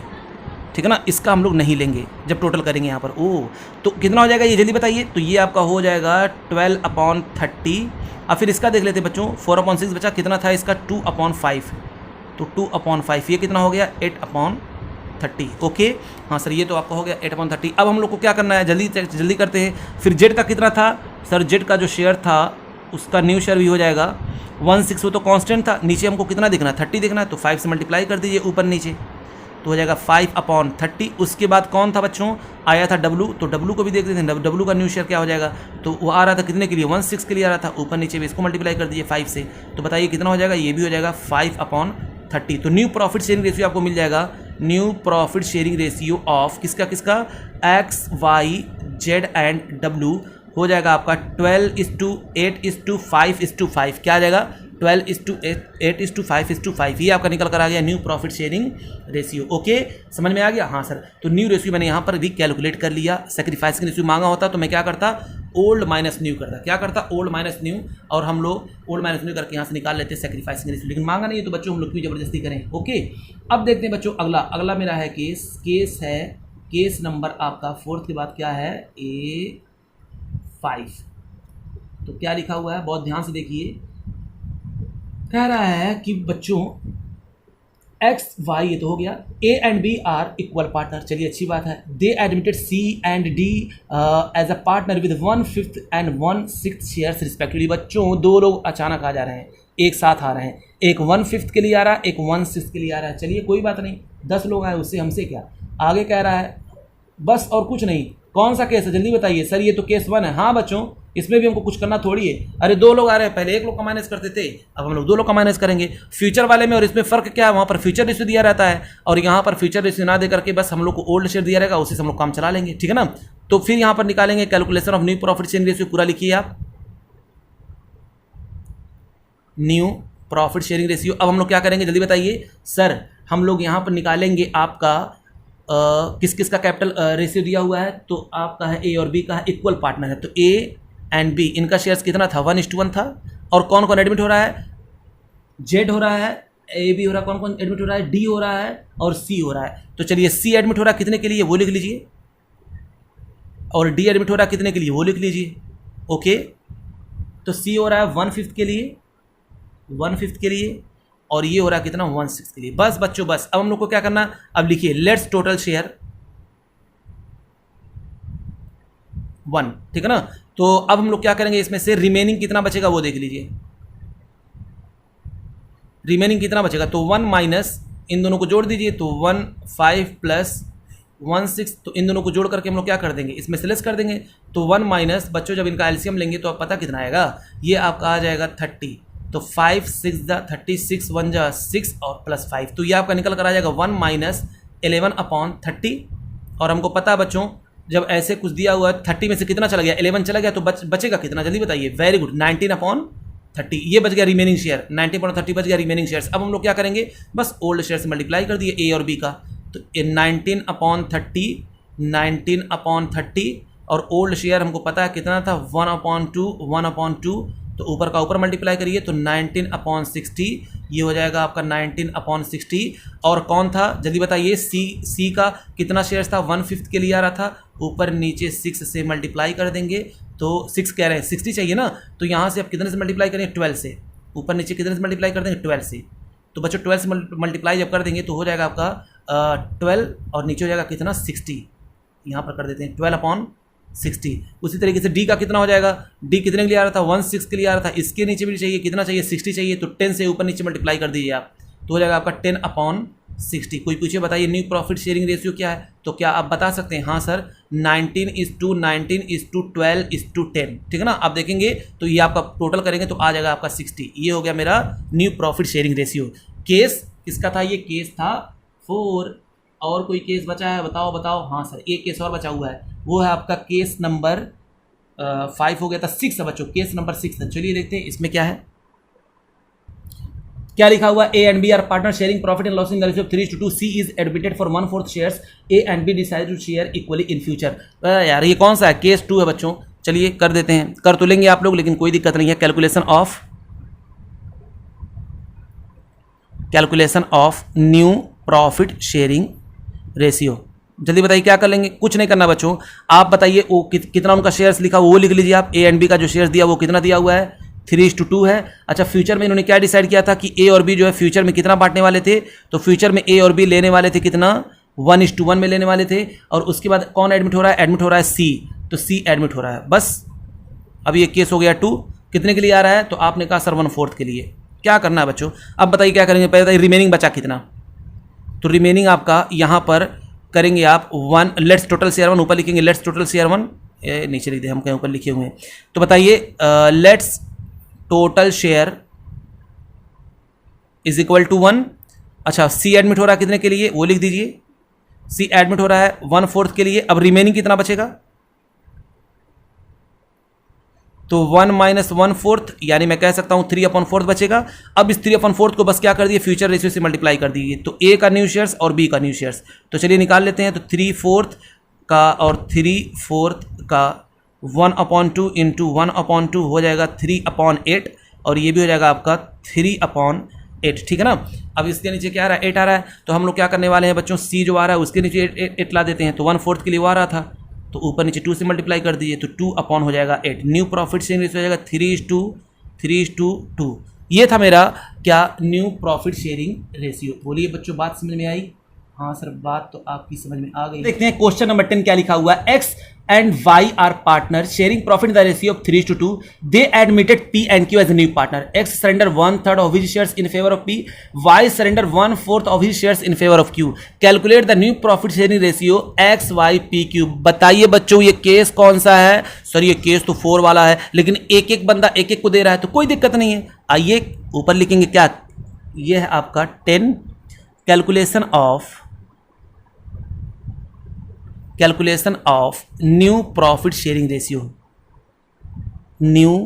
ठीक है ना, इसका हम लोग नहीं लेंगे जब टोटल करेंगे यहाँ पर। ओह तो कितना हो जाएगा ये जल्दी बताइए, तो ये आपका हो जाएगा 12/30। अब फिर इसका देख लेते हैं बच्चों, 4/6 बचा, कितना था इसका 2/5, तो 2/5 ये कितना हो गया 8/30। ओके हाँ सर ये तो आपका हो गया 8/30। अब हम लोग को क्या करना है, जल्दी करते हैं। फिर जेड का कितना था सर, जेड का जो शेयर था उसका न्यू शेयर भी हो जाएगा 1/6, वो तो कांस्टेंट था, नीचे हमको कितना दिखना है 30 दिखना है, तो 5 से मल्टीप्लाई कर दीजिए ऊपर नीचे, तो हो जाएगा 5/30। उसके बाद कौन था बच्चों, आया था डब्लू, तो डब्लू को भी देख देते हैं, डब्लू का न्यू शेयर क्या हो जाएगा, तो वो आ रहा था कितने के लिए 1/6 के लिए आ रहा था, ऊपर नीचे भी इसको मल्टीप्लाई कर दीजिए 5 से, तो बताइए कितना हो जाएगा, ये भी हो जाएगा 5/30। तो न्यू प्रॉफिट शेयरिंग रेशियो आपको मिल जाएगा, new profit sharing ratio of किसका X Y Z and W हो जाएगा आपका 12:8:5:5। क्या आ जाएगा 12:8:5:5। ये आपका निकल कर आ गया new profit sharing ratio. Okay समझ में आ गया, हाँ सर। तो न्यू रेशियो मैंने यहाँ पर भी कैलकुलेट कर लिया। सेक्रीफाइसिंग रेशियो मांगा होता तो मैं क्या करता, ओल्ड माइनस न्यू करता। क्या करता, ओल्ड माइनस न्यू, और हम लोग ओल्ड माइनस न्यू करके यहाँ से निकाल लेते सेक्रीफाइसिंग रेशियो, लेकिन मांगा नहीं है तो बच्चों हम लोग क्यों जबरदस्ती करें। ओके अब देखते हैं बच्चों अगला मेरा है केस है केस नंबर आपका 4 के बाद क्या है, A 5। तो क्या लिखा हुआ है, बहुत ध्यान से देखिए। कह रहा है कि बच्चों एक्स वाई, ये तो हो गया, A and B are equal partner. चलिए अच्छी बात है। They admitted C and D as a partner with 1/5 and 1/6 shares respectively. बच्चों दो लोग अचानक आ जा रहे हैं, एक साथ आ रहे हैं, एक 1/5 के लिए आ रहा है, एक 1/6 के लिए आ रहा है। चलिए कोई बात नहीं, 10 लोग आए, उससे हमसे क्या। आगे कह रहा है बस और कुछ नहीं। कौन सा केस है जल्दी बताइए। सर ये तो केस 1 है। हाँ बच्चों, इसमें भी हमको कुछ करना थोड़ी है। अरे 2 लोग आ रहे हैं, पहले 1 लोग का माइनस करते थे, अब हम लोग 2 लोग का माइनस करेंगे। फ्यूचर वाले में और इसमें फ़र्क क्या है, वहाँ पर फ्यूचर रेशियो दिया रहता है और यहाँ पर फ्यूचर रेशियो ना दे करके बस हम लोग को ओल्ड शेयर दिया रहेगा, उसी से हम लोग काम चला लेंगे, ठीक है ना। तो फिर यहाँ पर निकालेंगे calculation of new profit sharing ratio. पूरा लिखिए आप, न्यू प्रॉफिट शेयरिंग रेशियो। अब हम लोग क्या करेंगे जल्दी बताइए। सर हम लोग यहाँ पर निकालेंगे आपका किस किस का कैपिटल रेशियो दिया हुआ है, तो आपका है ए और बी का है इक्वल पार्टनर है, तो ए एंड बी इनका शेयर्स कितना था, 1:1 था। और कौन कौन एडमिट हो रहा है, जेड हो रहा है, ए बी हो रहा है, कौन कौन एडमिट हो रहा है, डी हो रहा है और सी हो रहा है। तो चलिए सी एडमिट हो रहा है कितने के लिए, वो लिख लीजिए, और डी एडमिट हो रहा है कितने के लिए, वो लिख लीजिए। ओके, तो सी हो रहा है 1/5 के लिए, 1/5 के लिए, और ये हो रहा है कितना, 1/6 के लिए। बस बच्चों बस। अब हम लोग को क्या करना, अब लिखिए लेट्स टोटल शेयर 1, ठीक है ना। तो अब हम लोग क्या करेंगे, इसमें से रिमेनिंग कितना बचेगा वो देख लीजिए। रिमेनिंग कितना बचेगा, तो 1 माइनस इन दोनों को जोड़ दीजिए, तो 1/5 प्लस 1/6, तो इन दोनों को जोड़ करके हम लोग क्या कर देंगे, इसमें से लेस कर देंगे। तो 1 माइनस, बच्चों जब इनका एलसीएम लेंगे तो आप पता कितना आएगा, ये आपका आ जाएगा 30। तो 5 6 30, 6 1 6 और प्लस 5, तो ये आपका निकल कर आ जाएगा 1 माइनस 11/30। और हमको पता है बच्चों, जब ऐसे कुछ दिया हुआ है 30 में से कितना चला गया, 11 चला गया, तो बचेगा कितना जल्दी बताइए। वेरी गुड, 19/30, ये बच गया रिमेनिंग शेयर, 19/30 बच गया रिमेनिंग शेयर्स। अब हम लोग क्या करेंगे, बस ओल्ड शेयर से मल्टीप्लाई कर दिए ए और बी का, तो 19/30, 19/30, और ओल्ड शेयर हमको पता है कितना था, 1/2, तो ऊपर का ऊपर मल्टीप्लाई करिए, तो 19/60, ये हो जाएगा आपका 19/60। और कौन था जल्दी बताइए, सी का कितना शेयर्स था, 1/5 के लिए आ रहा था, ऊपर नीचे 6 से मल्टीप्लाई कर देंगे, तो 6 कह रहे हैं 60 चाहिए ना, तो यहाँ से आप कितने से मल्टीप्लाई करेंगे, 12 से। ऊपर नीचे कितने से मल्टीप्लाई कर देंगे, 12 से। तो बच्चों 12 से मल्टीप्लाई जब कर देंगे तो हो जाएगा आपका 12, और नीचे हो जाएगा कितना, 60। यहाँ पर कर देते हैं 12/60। उसी तरीके से डी का कितना हो जाएगा, डी कितने के लिए आ रहा था, 1/6 के लिए आ रहा था, इसके नीचे भी चाहिए, कितना चाहिए, 60 चाहिए, तो 10 से ऊपर नीचे मल्टीप्लाई कर दीजिए आप, तो हो जाएगा आपका 10/60। कोई पूछे बताइए न्यू प्रॉफिट शेयरिंग रेशियो क्या है, तो क्या आप बता सकते हैं, हाँ सर 19:19:12:10, ठीक है ना। आप देखेंगे तो ये आपका टोटल करेंगे तो आ जाएगा आपका 60। ये हो गया मेरा new profit sharing ratio. Case किसका था, ये केस था 4। और कोई केस बचा है, बताओ। हाँ सर एक केस और बचा हुआ है, वो है आपका केस नंबर 5 हो गया था, 6 है बच्चों, केस नंबर 6 है। चलिए देखते हैं इसमें क्या है, क्या लिखा हुआ, A and B are partner sharing profit and loss in the ratio of 3:2। C is admitted for 1/4 shares, A and B decide to share equally in future. यार ये कौन सा है, केस 2 है बच्चों। चलिए कर देते हैं, कर तो लेंगे आप लोग, लेकिन कोई दिक्कत नहीं है। Calculation of new profit sharing ratio. जल्दी बताइए क्या कर लेंगे, कुछ नहीं करना बच्चों। आप बताइए वो कितना उनका शेयर्स लिखा वो लिख लीजिए आप। ए एंड बी का जो शेयर्स दिया वो कितना दिया हुआ है, 3:2 है। अच्छा फ्यूचर में इन्होंने क्या डिसाइड किया था कि ए और बी जो है फ्यूचर में कितना बांटने वाले थे, तो फ्यूचर में ए और बी लेने वाले थे कितना, 1:1 में लेने वाले थे। और उसके बाद कौन एडमिट हो रहा है, एडमिट हो रहा है सी, तो सी एडमिट हो रहा है। बस अब ये केस हो गया 2, कितने के लिए आ रहा है, तो आपने कहा सर 1/4 के लिए। क्या करना है बच्चों, अब बताइए क्या करेंगे, पहले बताइए रिमेनिंग बचा कितना, तो रिमेनिंग आपका यहाँ पर करेंगे आप 1, लेट्स टोटल शेयर 1, ऊपर लिखेंगे लेट्स टोटल शेयर 1, नीचे लिख दे, हम कहीं ऊपर लिखे हुए हैं। तो बताइए let's total share is equal to 1। अच्छा सी एडमिट हो रहा है कितने के लिए, वो लिख दीजिए, सी एडमिट हो रहा है 1/4 के लिए। अब रिमेनिंग कितना बचेगा, तो 1 माइनस 1/4, यानी मैं कह सकता हूं 3/4 बचेगा। अब इस 3/4 को बस क्या कर दिए, फ्यूचर रेशियो से मल्टीप्लाई कर दीजिए, तो ए का न्यू शेयर्स और बी का न्यू शेयर्स। तो चलिए निकाल लेते हैं, तो 3/4 का और 3/4 का 1/2 इंटू 1/2 हो जाएगा 3/8, और ये भी हो जाएगा आपका 3/8, ठीक है ना। अब इसके नीचे क्या आ रहा है, 8 आ रहा है, तो हम लोग क्या करने वाले हैं बच्चों, सी जो आ रहा है उसके नीचे 8 ला देते हैं, तो 1/4 के लिए वो आ रहा था, तो ऊपर नीचे 2 से मल्टीप्लाई कर दीजिए तो 2 अपॉन हो जाएगा 8। न्यू प्रॉफिट शेयरिंग रेशियो हो जाएगा 3:2। ये था मेरा क्या न्यू प्रॉफिट शेयरिंग रेशियो। बोलिए बच्चों बात समझ में आई? हाँ सर बात तो आपकी समझ में आ गई। देखते हैं क्वेश्चन नंबर 10 क्या लिखा हुआ है। X and Y are partner sharing profit in the ratio of 3:2। They admitted P and Q as a new partner. X surrender 1/3 of his shares in favour of P. Y surrender 1/4 of his shares in favour of Q. Calculate the new profit sharing ratio X Y P Q. बताइए बच्चों ये case कौन सा है? Sir ये case तो 4 वाला है, लेकिन एक एक बंदा एक एक को दे रहा है तो कोई दिक्कत नहीं है। आइए ऊपर लिखेंगे क्या, ये है आपका 10 calculation of new profit sharing ratio. New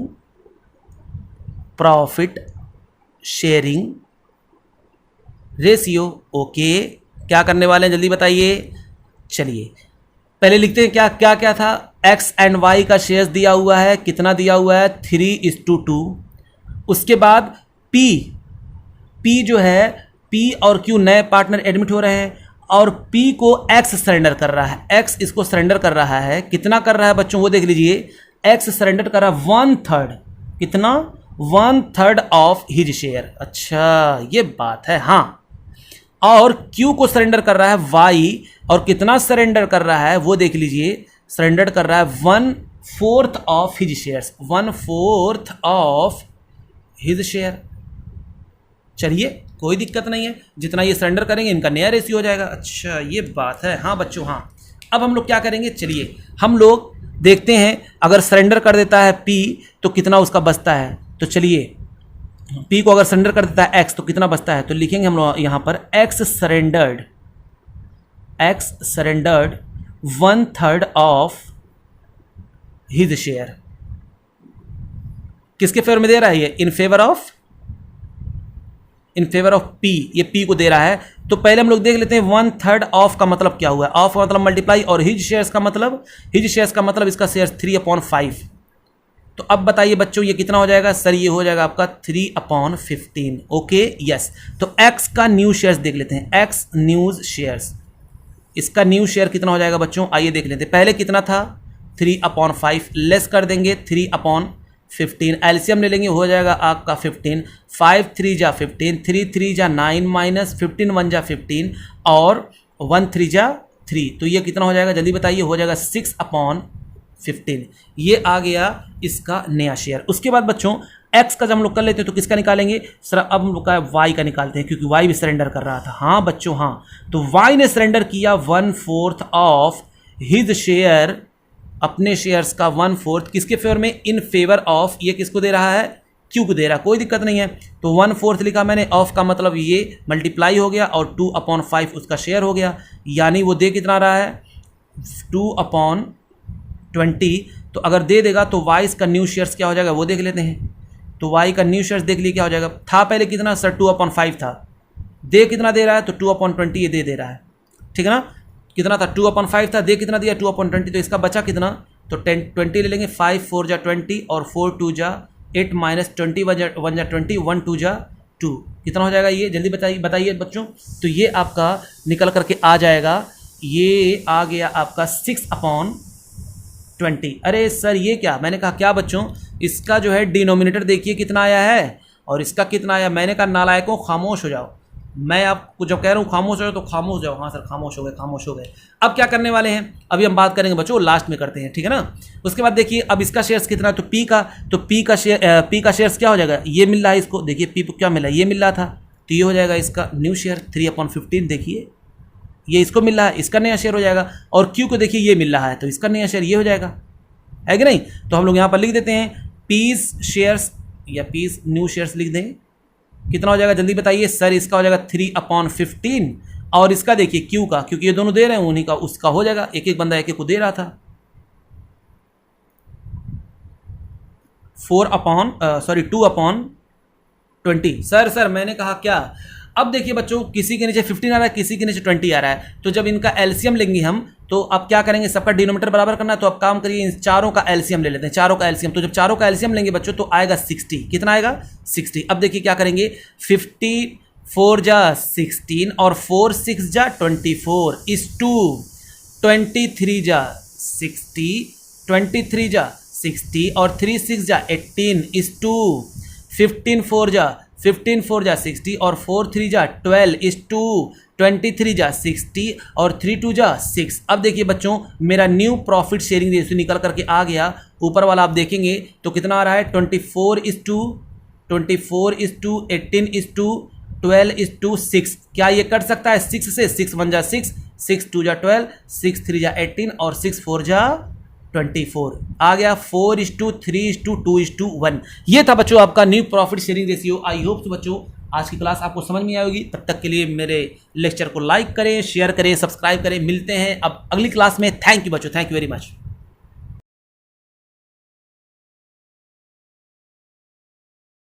profit sharing ratio. Okay क्या करने वाले हैं जल्दी बताइए। चलिए पहले लिखते हैं क्या क्या क्या था। एक्स एंड वाई का शेयर्स दिया हुआ है, कितना दिया हुआ है 3:2। उसके बाद पी जो है, पी और क्यू नए पार्टनर एडमिट हो रहे हैं और P को X सरेंडर कर रहा है। X इसको सरेंडर कर रहा है, कितना कर रहा है बच्चों वो देख लीजिए। X सरेंडर कर रहा है 1/3, कितना 1/3 ऑफ हिज शेयर। अच्छा ये बात है हाँ। और Q को सरेंडर कर रहा है Y और कितना सरेंडर कर रहा है वो देख लीजिए। सरेंडर कर रहा है 1/4 of his shares, 1/4 of his share. चलिए कोई दिक्कत नहीं है, जितना ये सरेंडर करेंगे इनका नया रेशियो हो जाएगा। अच्छा ये बात है हाँ बच्चों हाँ। अब हम लोग क्या करेंगे, चलिए हम लोग देखते हैं अगर सरेंडर कर देता है P तो कितना उसका बचता है। तो चलिए P को अगर सरेंडर कर देता है X तो कितना बचता है। तो लिखेंगे हम लोग यहाँ पर X surrendered 1/3 of his share. किसके फेवर में दे रहा है ये? इन फेवर ऑफ P, ये P को दे रहा है। तो पहले हम लोग देख लेते हैं 1/3 ऑफ का मतलब क्या हुआ है। ऑफ का मतलब मल्टीप्लाई और हिज शेयर्स का मतलब इसका शेयर्स 3/5। तो अब बताइए बच्चों ये कितना हो जाएगा। सर ये हो जाएगा आपका 3/15। Okay yes. तो X का न्यू शेयर्स देख लेते हैं। X न्यूज शेयर्स, इसका न्यू शेयर कितना हो जाएगा बच्चों आइए देख लेते हैं। पहले कितना था 3/5, लेस कर देंगे 3/15। एलसीएम ले लेंगे हो जाएगा आपका 15। 5 3 जा 15, 3 3 जा 9 माइनस 15 1 जा 15 और 1 3 जा 3। तो ये कितना हो जाएगा जल्दी बताइए। हो जाएगा 6/15। ये आ गया इसका नया शेयर। उसके बाद बच्चों एक्स का जब हम लोग कर लेते हैं तो किसका निकालेंगे सर। अब हम लोग का वाई का निकालते हैं क्योंकि वाई भी सरेंडर कर रहा था। हाँ बच्चों हाँ। तो वाई ने सरेंडर किया 1/4 ऑफ हिज शेयर, अपने शेयर्स का 1/4 किसके फेवर में? इन फेवर ऑफ, ये किसको दे रहा है? क्यू को दे रहा है। कोई दिक्कत नहीं है। तो 1/4 लिखा मैंने, ऑफ का मतलब ये मल्टीप्लाई हो गया और 2/5 उसका शेयर हो गया। यानी वो दे कितना रहा है 2/20। तो अगर दे देगा तो वाई का न्यू शेयर्स क्या हो जाएगा वो देख लेते हैं। तो वाई का न्यू शेयर्स देख लिए क्या हो जाएगा। था पहले कितना सर 2/5 था, दे कितना दे रहा है तो 2/20 ये दे रहा है। ठीक है ना। कितना था 2/5 था, दे कितना दिया 2/20। तो इसका बचा कितना तो 20 ले लेंगे। 5 4 जा 20 और 4 2 जा 8 माइनस 20 1 जा 20 1 2 जा 2। कितना हो जाएगा ये जल्दी बताइए बच्चों। तो ये आपका निकल करके आ जाएगा, ये आ गया आपका 6/20। अरे सर ये क्या, मैंने कहा क्या बच्चों, इसका जो है डिनोमिनेटर देखिए कितना आया है और इसका कितना आया। मैंने कहा नालायकों खामोश हो जाओ। मैं आपको जब कह रहा हूँ खामोश हो जाओ तो खामोश हो जाओ। हाँ सर खामोश हो गए। अब क्या करने वाले हैं, अभी हम बात करेंगे बच्चों, लास्ट में करते हैं ठीक है ना। उसके बाद देखिए अब इसका शेयर्स कितना है तो P का शेयर्स क्या हो जाएगा। ये मिल रहा है इसको, देखिए P को क्या मिला, ये मिल रहा था तो ये हो जाएगा इसका न्यू शेयर 3/15। देखिए ये इसको मिल रहा है, इसका नया शेयर हो जाएगा। और Q को देखिए ये मिल रहा है तो इसका नया शेयर ये हो जाएगा, है कि नहीं। तो हम लोग यहाँ पर लिख देते हैं P's शेयर्स या P's न्यू शेयर्स लिख दें। कितना हो जाएगा जल्दी बताइए सर। इसका हो जाएगा 3/15 और इसका देखिए Q का, क्योंकि ये दोनों दे रहे हैं उन्हीं का, उसका हो जाएगा एक एक बंदा एक एक को दे रहा था 2/20। सर मैंने कहा क्या। अब देखिए बच्चों किसी के नीचे 15 आ रहा है, किसी के नीचे 20 आ रहा है। तो जब इनका एलसीएम लेंगे हम तो अब क्या करेंगे, सबका डिनोमिनेटर बराबर करना है। तो अब काम करिए इन चारों का एलसीएम ले लेते हैं, चारों का एलसीएम। तो जब चारों का एलसीएम लेंगे बच्चों तो आएगा 60। कितना आएगा 60। अब देखिए क्या करेंगे 54 जा 16 और 4 6 जा 24 इस 2 23 जा 60, 23 जा 60 और 3 6 जा 18 इज टू 15 4 जा 60 और 4 3 जा 12 इज टू 23 जा 60 और 3 2 जा 6। अब देखिए बच्चों मेरा न्यू प्रॉफिट शेयरिंग रेशियो निकल करके आ गया। ऊपर वाला आप देखेंगे तो कितना आ रहा है 24 is to 18 is to 12 is to 6। क्या ये कट सकता है 6 से? 6 1 जा 6, 6 2 जा 12, 6 3 जा 18 और 6 4 जा 24 आ गया। 4 is to 3 is to 2 is to 1। ये था बच्चों आपका new profit sharing ratio. I hope तो बच्चों आज की क्लास आपको समझ में आएगी। तब तक के लिए मेरे लेक्चर को लाइक करें, शेयर करें, सब्सक्राइब करें। मिलते हैं अब अगली क्लास में। थैंक यू बच्चों, थैंक यू वेरी मच।